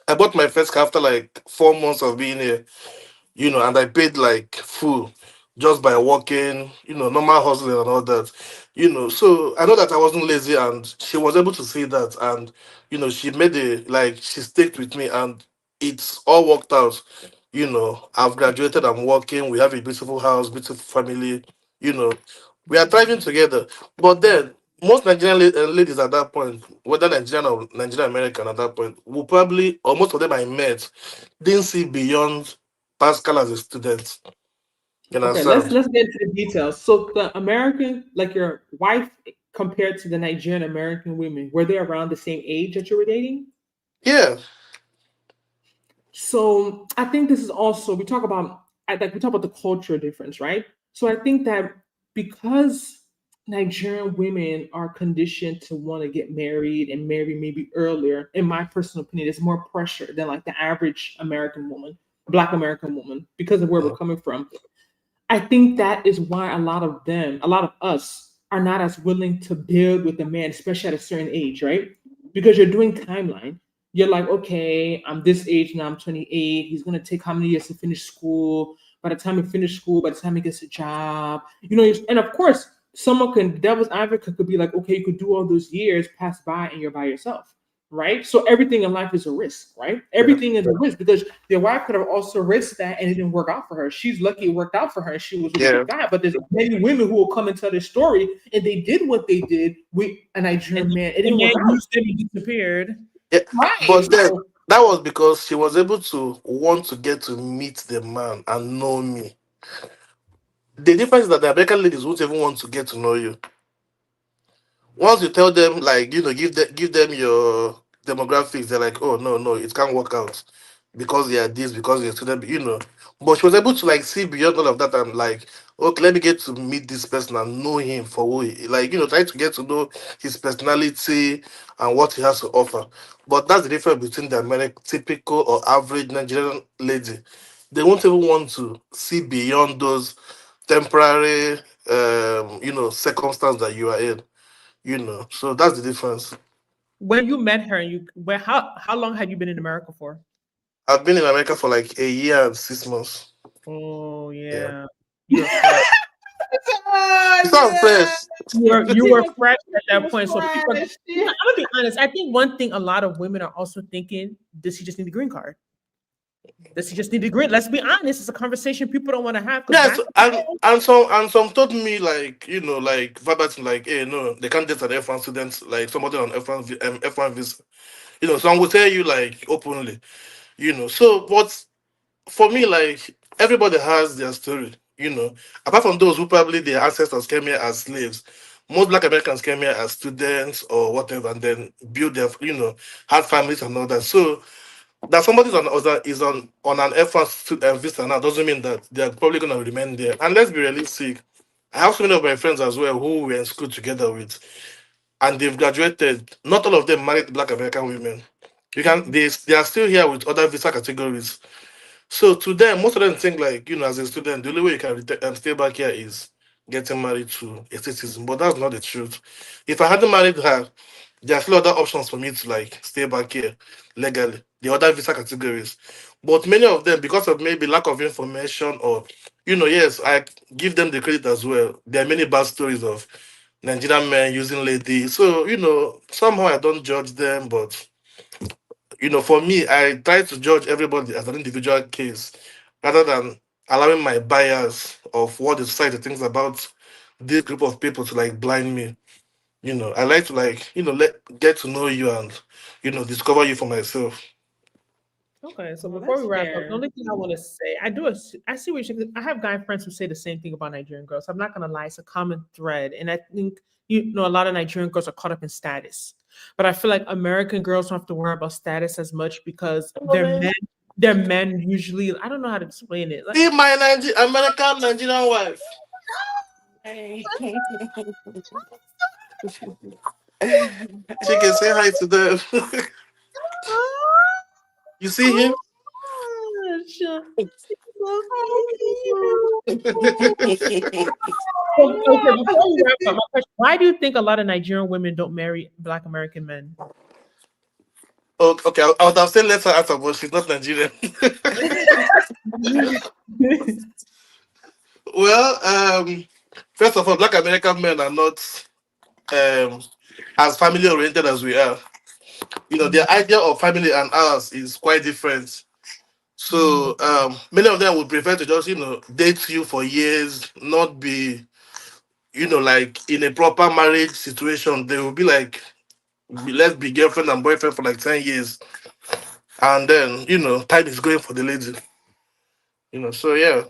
S4: I bought my first car after like 4 months of being here, and I paid like full just by working, normal hustling and all that, So I know that I wasn't lazy, and she was able to see that, and she made she stayed with me, and it's all worked out. I've graduated, I'm working, we have a beautiful house, beautiful family, you know, we are thriving together. But then most Nigerian ladies at that point, whether Nigerian or Nigerian American at that point, will probably, or most of them I met, didn't see beyond Pascal as a student. You
S1: Okay, let's
S4: understand?
S1: let's get into the details. So the American, like your wife, compared to the Nigerian American women, were they around the same age that you were dating?
S4: Yeah,
S1: So I think this is also we talk about like we talk about the culture difference, right? So I think that because Nigerian women are conditioned to want to get married and marry maybe earlier, in my personal opinion, there's more pressure than like the average American woman, Black American woman, because of where we're coming from. I think that is why a lot of them, a lot of us, are not as willing to build with a man, especially at a certain age, right? Because you're doing timeline. You're like, okay, I'm this age now, I'm 28. He's gonna take how many years to finish school? By the time he finishes school, by the time he gets a job, and of course, someone can devil's advocate could be like, okay, you could do all those years pass by and you're by yourself, right? So everything in life is a risk, right?
S4: yeah,
S1: Everything is a risk because your wife could have also risked that and it didn't work out for her. She's lucky it worked out for her and she was with a
S4: yeah,
S1: good guy. But there's many women who will come and tell their story and they did what they did with a
S2: And
S1: Nigerian man. It
S2: the
S1: didn't
S2: man
S1: work out.
S2: used him and disappeared.
S4: yeah.
S1: Right.
S4: But then
S1: So
S4: that was because she was able to want to get to meet the man and know me. The difference is that the American ladies won't even want to get to know you. Once you tell them, like, give them your demographics, they're like, oh no, no, it can't work out because they are this, because they're student. But she was able to like see beyond all of that and like, okay, let me get to meet this person and know him for who he like, try to get to know his personality and what he has to offer. But that's the difference between the American typical or average Nigerian lady. They won't even want to see beyond those temporary circumstance that you are in. So that's the difference.
S2: When you met her, how long had you been in America for?
S4: I've been in America for like a year and 6 months.
S2: Oh
S4: Yeah.
S2: yeah, you're fresh.
S4: It's not fresh.
S2: You were fresh at that
S1: was
S2: point. So people,
S1: fresh.
S2: I'm gonna be honest. I think one thing a lot of women are also thinking: does he just need a green card? Does he just need a green? Let's be honest. It's a conversation people don't want to have.
S4: Yes, and some told me like like verbatim like, hey, no, they can't date an F1 student, like somebody on F1 visa. Some will tell you like openly. So but for me, like, everybody has their story. Apart from those who probably their ancestors came here as slaves, most Black Americans came here as students or whatever, and then built their had families and all that. So that somebody is on an F1 visa now doesn't mean that they're probably gonna remain there. And let's be realistic. I have so many of my friends as well who were in school together with, and they've graduated. Not all of them married Black American women. They are still here with other visa categories. So to them, most of them think like, as a student, the only way you can stay back here is getting married to a citizen. But that's not the truth. If I hadn't married her, there are still other options for me to like stay back here legally, the other visa categories. But many of them, because of maybe lack of information or, yes, I give them the credit as well. There are many bad stories of Nigerian men using ladies. So, somehow I don't judge them, but for me, I try to judge everybody as an individual case rather than allowing my bias of what the society thinks about this group of people to like blind me. I like to like, get to know you and, discover you for myself.
S2: Okay, so
S1: Well,
S2: before we
S1: that's
S2: wrap up, the
S1: fair.
S2: only thing I want to say, I see what you're. I have guy friends who say the same thing about Nigerian girls. I'm not gonna lie, it's a common thread, and I think a lot of Nigerian girls are caught up in status, but I feel like American girls don't have to worry about status as much because their men usually. I don't know how to explain it. Like,
S4: See my American Nigerian wife. She can say hi to them. You see him?
S2: gosh.
S4: Okay,
S2: Okay, before we wrap up, my question, why do you think a lot of Nigerian women don't marry Black American men?
S4: I would have said let her answer, but she's not Nigerian. Well, first of all, Black American men are not um, as family oriented as we are. Their idea of family and ours is quite different. So many of them would prefer to just, date you for years, not be, like in a proper marriage situation. They will be like, let's be girlfriend and boyfriend for like 10 years. And then, time is going for the lady. So yeah.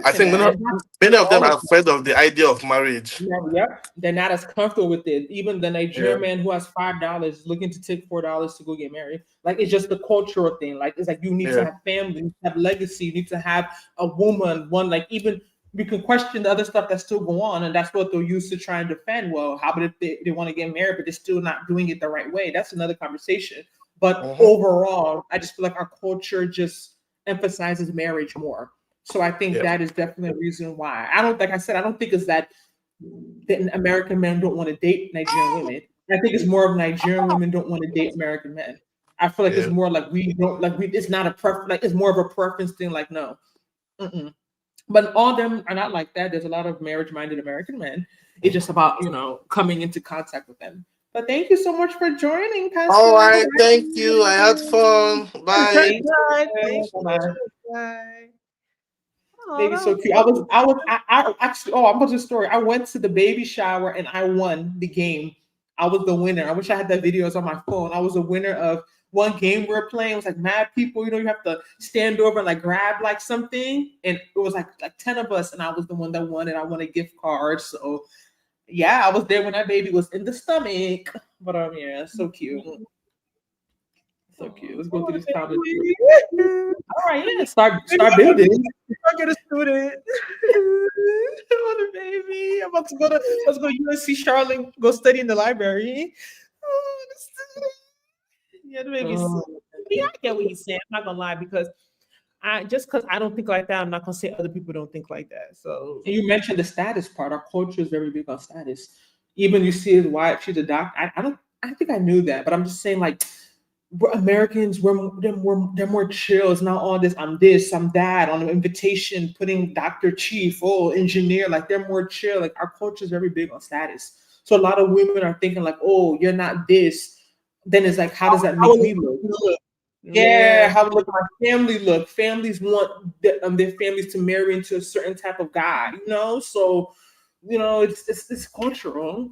S4: I think
S1: And that's
S4: many of them
S1: all
S4: are
S1: of
S4: afraid of the idea of marriage.
S1: Yeah, yep. They're not as comfortable with it. Even the
S4: Yeah.
S1: Nigerian man who has $5 looking to take $4 to go get married. Like it's just the cultural thing. Like it's like you need to
S4: Yeah.
S1: have family, you need to have legacy, you need to have a woman, one like even we can question the other stuff that still go on, and that's what they'll use to try and defend. Well, how about if they want to get married, but they're still not doing it the right way? That's another conversation. But
S4: Mhm.
S1: overall, I just feel like our culture just emphasizes marriage more. So I think
S4: Yeah.
S1: that is definitely a reason why. I don't, like I said, I don't think it's that American men don't want to date Nigerian women. I think it's more of Nigerian women don't want to date American men. I feel like it's
S4: Yeah.
S1: more like we don't like we. It's not a preference. Like it's more of a preference thing. Like no, mm-mm. But all of them are not like that. There's a lot of marriage-minded American men. It's just about coming into contact with them. But thank you so much for joining,
S4: All
S1: Pascal.
S4: right. Thank you. I had fun. Bye.
S1: Thank
S2: Bye.
S1: you.
S2: Thank
S1: Bye.
S2: you. Bye. Oh,
S1: Baby,
S2: that
S1: so
S2: was
S1: cute. I actually, oh, I'm supposed to story. I went to the baby shower and I won the game. I was the winner. I wish I had that videos on my phone. I was a winner of one game we were playing. It was like mad people, you have to stand over and like grab like something. And it was like 10 of us, and I was the one that won, and I won a gift card. So yeah, I was there when that baby was in the stomach. But yeah, so cute. So cute. Let's go through this comment. All right, yeah. Start building.
S2: I get a student. What a baby. I'm about to go to let's go UNC Charlotte, go study in the library. Oh, the student. Yeah, the baby's yeah, I get what he's saying. I'm not gonna lie because because I don't think like that, I'm not gonna say other people don't think like that. So
S1: And you mentioned the status part. Our culture is very big on status. Even you see his wife, she's a doctor. I think I knew that, but I'm just saying, like, we're Americans, they're more chill. It's not all this, I'm that, on an invitation, putting Dr. Chief, engineer, like they're more chill. Like our culture is very big on status. So a lot of women are thinking like, oh, you're not this. Then it's like, how does that make me look? Yeah, how look my family look. Families want their families to marry into a certain type of guy, So, it's cultural.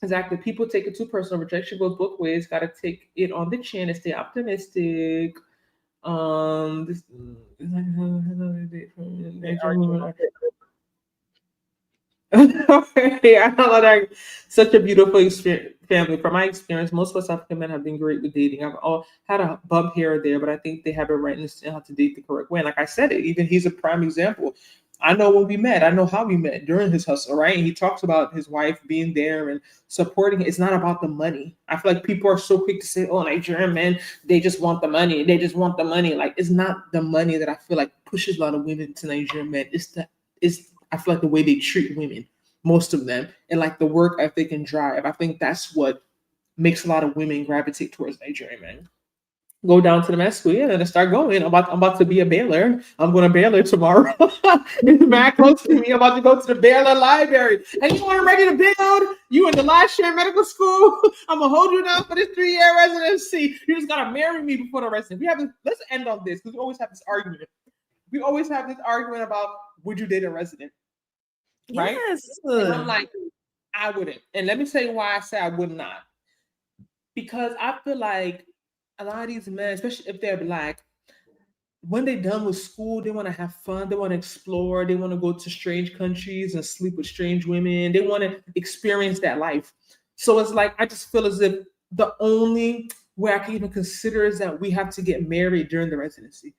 S1: Exactly. People take it too personal. Rejection goes both ways. Got to take it on the chin and stay optimistic. This, yeah, I know that such a beautiful family. From my experience, most West African men have been great with dating. I've all had a bump here or there, but I think they have it right and how to date the correct way. And like I said, even he's a prime example. I know when we met. I know how we met during his hustle, right? And he talks about his wife being there and supporting. It's not about the money. I feel like people are so quick to say, "Oh, Nigerian men, they just want the money. They just want the money." Like it's not the money that I feel like pushes a lot of women to Nigerian men. I feel like the way they treat women, most of them, and like the work ethic and drive. I think that's what makes a lot of women gravitate towards Nigerian men. Go down to the med school, and start going. I'm about to be a Baylor. I'm going to Baylor tomorrow. It's back close to me. I'm about to go to the Baylor library. And you want ready to build? You in the last year of medical school? I'm gonna hold you down for this 3-year residency. You just gotta marry me before the residency. Let's end on this because we always have this argument. We always have this argument about would you date a resident? Right?
S2: Yes.
S1: And I'm like, I wouldn't. And let me tell you why I say I would not. Because I feel like a lot of these men, especially if they're Black, when they're done with school, they want to have fun. They want to explore. They want to go to strange countries and sleep with strange women. They want to experience that life. So it's like, I just feel as if the only way I can even consider is that we have to get married during the residency.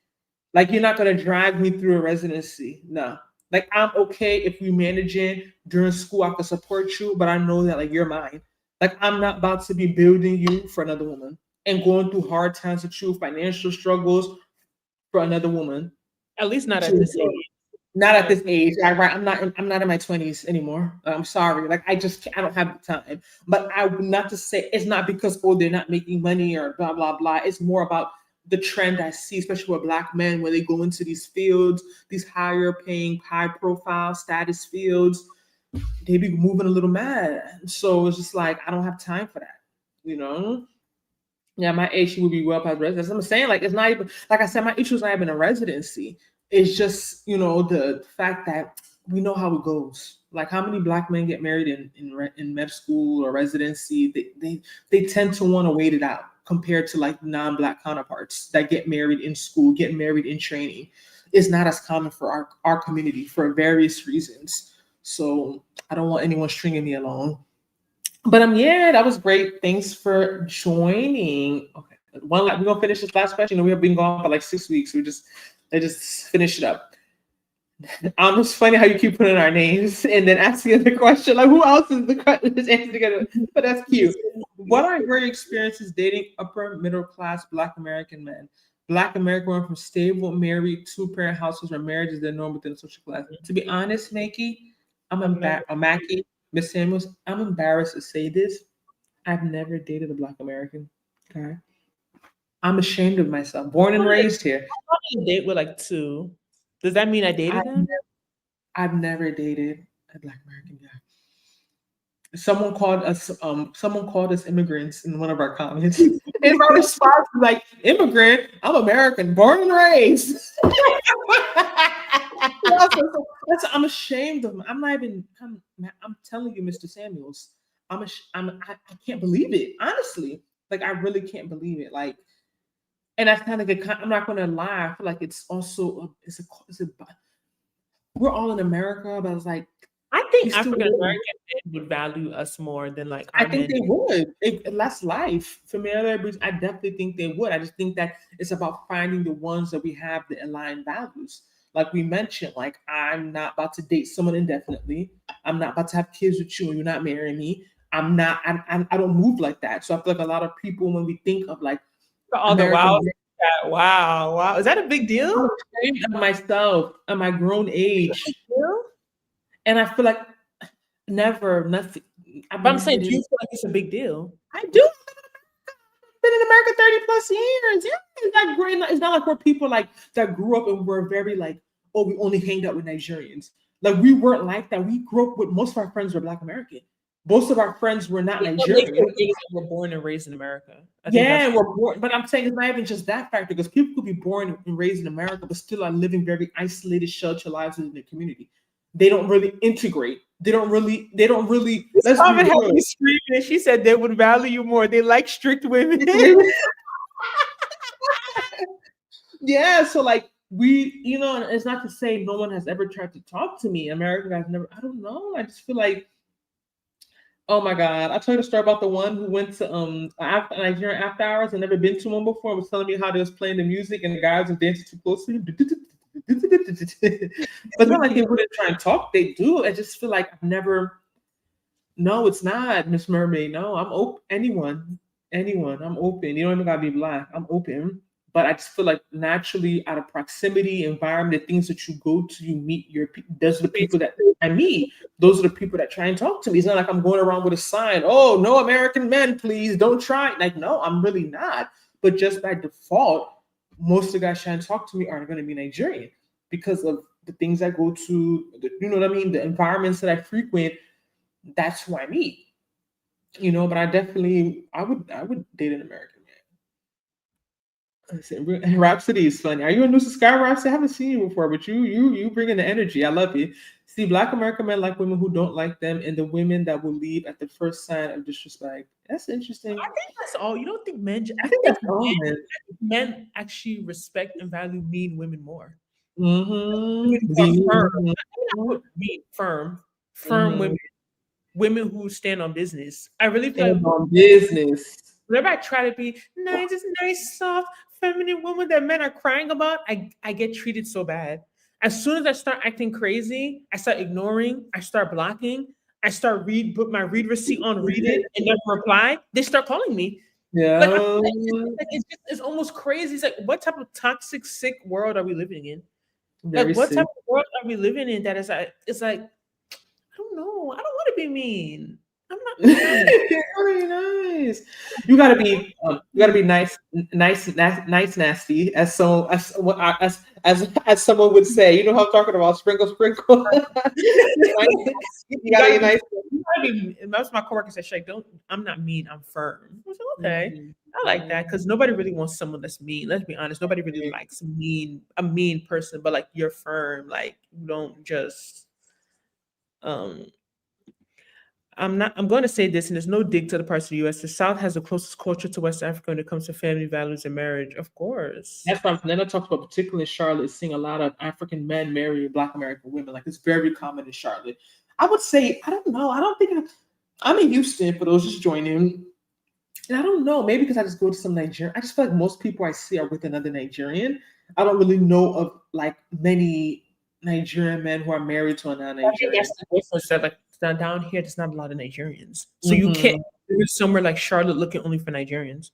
S1: Like, you're not going to drag me through a residency. No. Like, I'm okay if we manage it during school. I can support you, but I know that, like, you're mine. Like, I'm not about to be building you for another woman and going through hard times with you, financial struggles for another woman.
S2: At least not at this age.
S1: Not at this age. I'm not in my 20s anymore. I'm sorry. Like, I don't have the time. But I would not to say it's not because, they're not making money or blah, blah, blah. It's more about the trend I see, especially with Black men, when they go into these fields, these higher paying, high profile status fields, they be moving a little mad. So it's just like, I don't have time for that, Yeah, my age, she would be well past residency. I'm saying, like, it's not even, like I said, my issue is not even a residency. It's just, the fact that we know how it goes. Like, how many Black men get married in med school or residency? They tend to want to wait it out compared to like non-Black counterparts that get married in school, get married in training. It's not as common for our community for various reasons. So I don't want anyone stringing me along. But that was great. Thanks for joining. Okay, we're gonna finish this last question. We have been gone for like 6 weeks. They just finish it up. It's funny how you keep putting our names and then asking the question, like, who else is the question is answer together? But that's cute. What are your experiences dating upper middle class Black American men? Black American women from stable, married, 2-parent households where marriage is the norm within the social class. To be honest, Mackie, Mackie, Miss Samuels, I'm embarrassed to say this. I've never dated a Black American. Okay. I'm ashamed of myself. Born and raised here.
S2: I only date with like 2. Does that mean I dated them?
S1: I've never dated a Black American guy. Someone called us immigrants in one of our comments. And my response was like, immigrant? I'm American, born and raised. I'm ashamed of him. I'm telling you, Mr. Samuels, I can't believe it. Honestly, like, I really can't believe it. Like, and that's kind of good. I'm not going to lie. I feel like it's also we're all in America, but it's like,
S2: I think African American men would value us more than like
S1: I think they would. That's life. Familiar, I definitely think they would. I just think that it's about finding the ones that we have that align values. Like we mentioned, like, I'm not about to date someone indefinitely. I'm not about to have kids with you and you're not marrying me. I don't move like that. So I feel like a lot of people, when we think of like
S2: all the wow. Is that a big deal?
S1: I'm ashamed of myself at my grown age. And I feel like nothing.
S2: But I'm saying, do you feel like it's a big deal?
S1: I do. Been in America 30 plus years. Yeah, it's not great. It's not like we're people like that grew up and were very like, oh, we only hanged out with Nigerians. Like we weren't like that. We grew up with most of our friends were Black American. Most of our friends were not Nigerian.
S2: We're born and raised in America.
S1: Yeah, we're born, but I'm saying it's not even just that factor because people could be born and raised in America, but still are living very isolated, sheltered lives in the community. They don't really integrate. They don't really.
S2: Let's be real. Screaming. She said they would value you more. They like strict women.
S1: Yeah, so like we, it's not to say no one has ever tried to talk to me. America has never. I don't know. I just feel like, oh my God, I told you the story about the one who went to Nigerian after hours and never been to one before. And was telling me how they was playing the music and the guys were dancing too close to him. But not like they wouldn't try and talk. They do. I just feel like I've never. No, it's not Miss Mermaid. No, I'm open. Anyone. I'm open. You don't even gotta be Black. I'm open. But I just feel like naturally, out of proximity, environment, the things that you go to, you meet your people. Those are the people that I meet. Those are the people that try and talk to me. It's not like I'm going around with a sign. Oh, no American men, please don't try. Like, no, I'm really not. But just by default, most of the guys trying to talk to me aren't going to be Nigerian because of the things I go to. You know what I mean? The environments that I frequent. That's who I meet. But I would date an American. Rhapsody is funny. Are you a new subscriber? I haven't seen you before, but you bring in the energy. I love you. See, Black American men like women who don't like them, and the women that will leave at the first sign of disrespect. That's interesting.
S2: I think that's all. You don't think men?
S1: I think that's all
S2: men actually respect and value mean women more. Firm women who stand on business. I really feel like
S1: on business.
S2: Whenever I try to be nice, soft, feminine woman that men are crying about, I get treated so bad. As soon as I start acting crazy, I start ignoring, I start blocking, I start put my read receipt on read it and never reply. They start calling me.
S1: Yeah.
S2: It's almost crazy. It's like, what type of toxic, sick world are we living in?
S1: Very
S2: what
S1: sick.
S2: type of world are we living in that is like, it's like, I don't know. I don't want to be mean. I'm not
S1: very nice. You gotta be nice, nasty, as someone would say. You know how I'm talking about, sprinkle. You gotta be nice.
S2: Most of my coworkers say, I'm not mean, I'm firm. I said, okay. I like that because nobody really wants someone that's mean. Let's be honest. Nobody really likes a mean person, but like you're firm. Like you don't just I'm going to say this, and there's no dig to the parts of the U.S. The South has the closest culture to West Africa when it comes to family values and marriage, of course.
S1: That's why Nnena talks about, particularly in Charlotte, seeing a lot of African men marry Black American women. Like it's very common in Charlotte. I would say, I don't know. I don't think I'm in Houston for those just joining. And I don't know. Maybe because I just go to some Nigerian. I just feel like most people I see are with another Nigerian. I don't really know of like many Nigerian men who are married to a non-Nigerian.
S2: That's the difference. That like down here, there's not a lot of Nigerians, so you can't. You're somewhere like Charlotte looking only for Nigerians.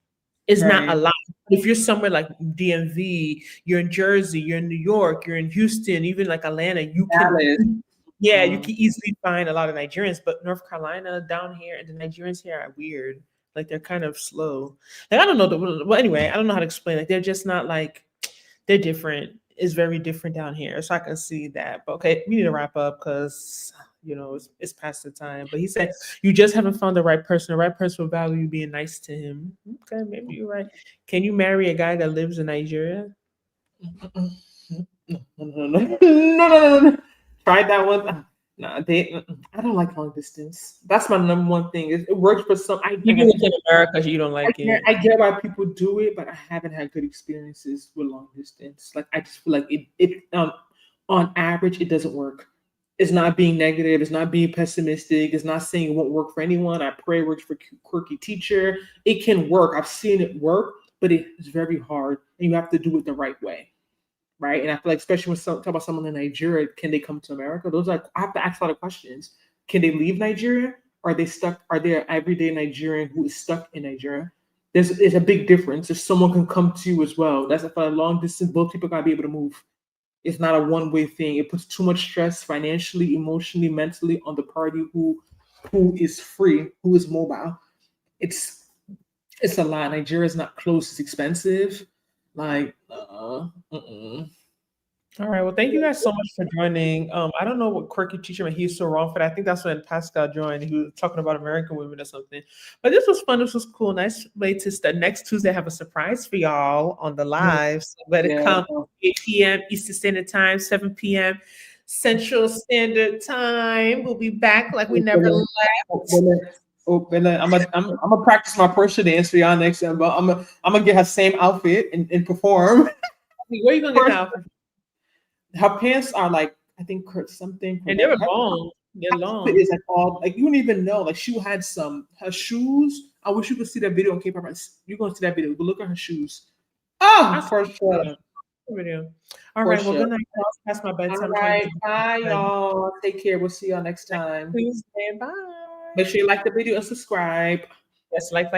S2: It's not a lot. If you're somewhere like DMV, you're in Jersey, you're in New York, you're in Houston, even like Atlanta, you can. Yeah, you can easily find a lot of Nigerians. But North Carolina down here, and the Nigerians here are weird. Like they're kind of slow. Like I don't know. Well, anyway, I don't know how to explain. Like they're just not like they're different. It's very different down here, so I can see that. But okay, we need to wrap up because it's past the time. But he said you just haven't found the right person. The right person will value you being nice to him. Okay, maybe you're right. Can you marry a guy that lives in Nigeria?
S1: No. Tried that one. No, I don't like long distance. That's my number one thing. It works for some.
S2: Even within America, you don't like it.
S1: I get why people do it, but I haven't had good experiences with long distance. Like I just feel like it on average, it doesn't work. It's not being negative. It's not being pessimistic. It's not saying it won't work for anyone. I pray it works for quirky teacher. It can work. I've seen it work, but it's very hard, and you have to do it the right way. Right. And I feel like, especially when talk about someone in Nigeria, can they come to America? I have to ask a lot of questions. Can they leave Nigeria? Are they stuck? Are they an everyday Nigerian who is stuck in Nigeria? There's a big difference. If someone can come to you as well, that's for a long distance, both people gotta be able to move. It's not a one-way thing. It puts too much stress financially, emotionally, mentally on the party who who is free, who is mobile. It's a lot. Nigeria is not close. It's expensive. Like,
S2: All right. Well, thank you guys so much for joining. I don't know what quirky teacher, but he's so wrong for that. I think that's when Pascal joined. He was talking about American women or something. But this was fun. This was cool. Nice way to start. Next Tuesday, I have a surprise for y'all on the live. So better come 8 p.m. Eastern Standard Time, 7 p.m. Central Standard Time. We'll be back like we never left.
S1: I'm gonna practice my Porsha dance for y'all next time. But I'm gonna get her same outfit and perform.
S2: Where you gonna get the outfit?
S1: Her pants are like, I think something.
S2: And they were long. They're long.
S1: It is like all like you don't even know. Like she had her shoes. I wish you could see that video on K-pop. You're gonna see that video. But look at her shoes. Oh, for sure.
S2: Video. All right. Well, good night. That's my bedtime.
S1: All right. Bye, y'all. Take care. We'll see y'all next time.
S2: Tuesday. Bye.
S1: Make sure you like the video and subscribe.
S2: Yes, like.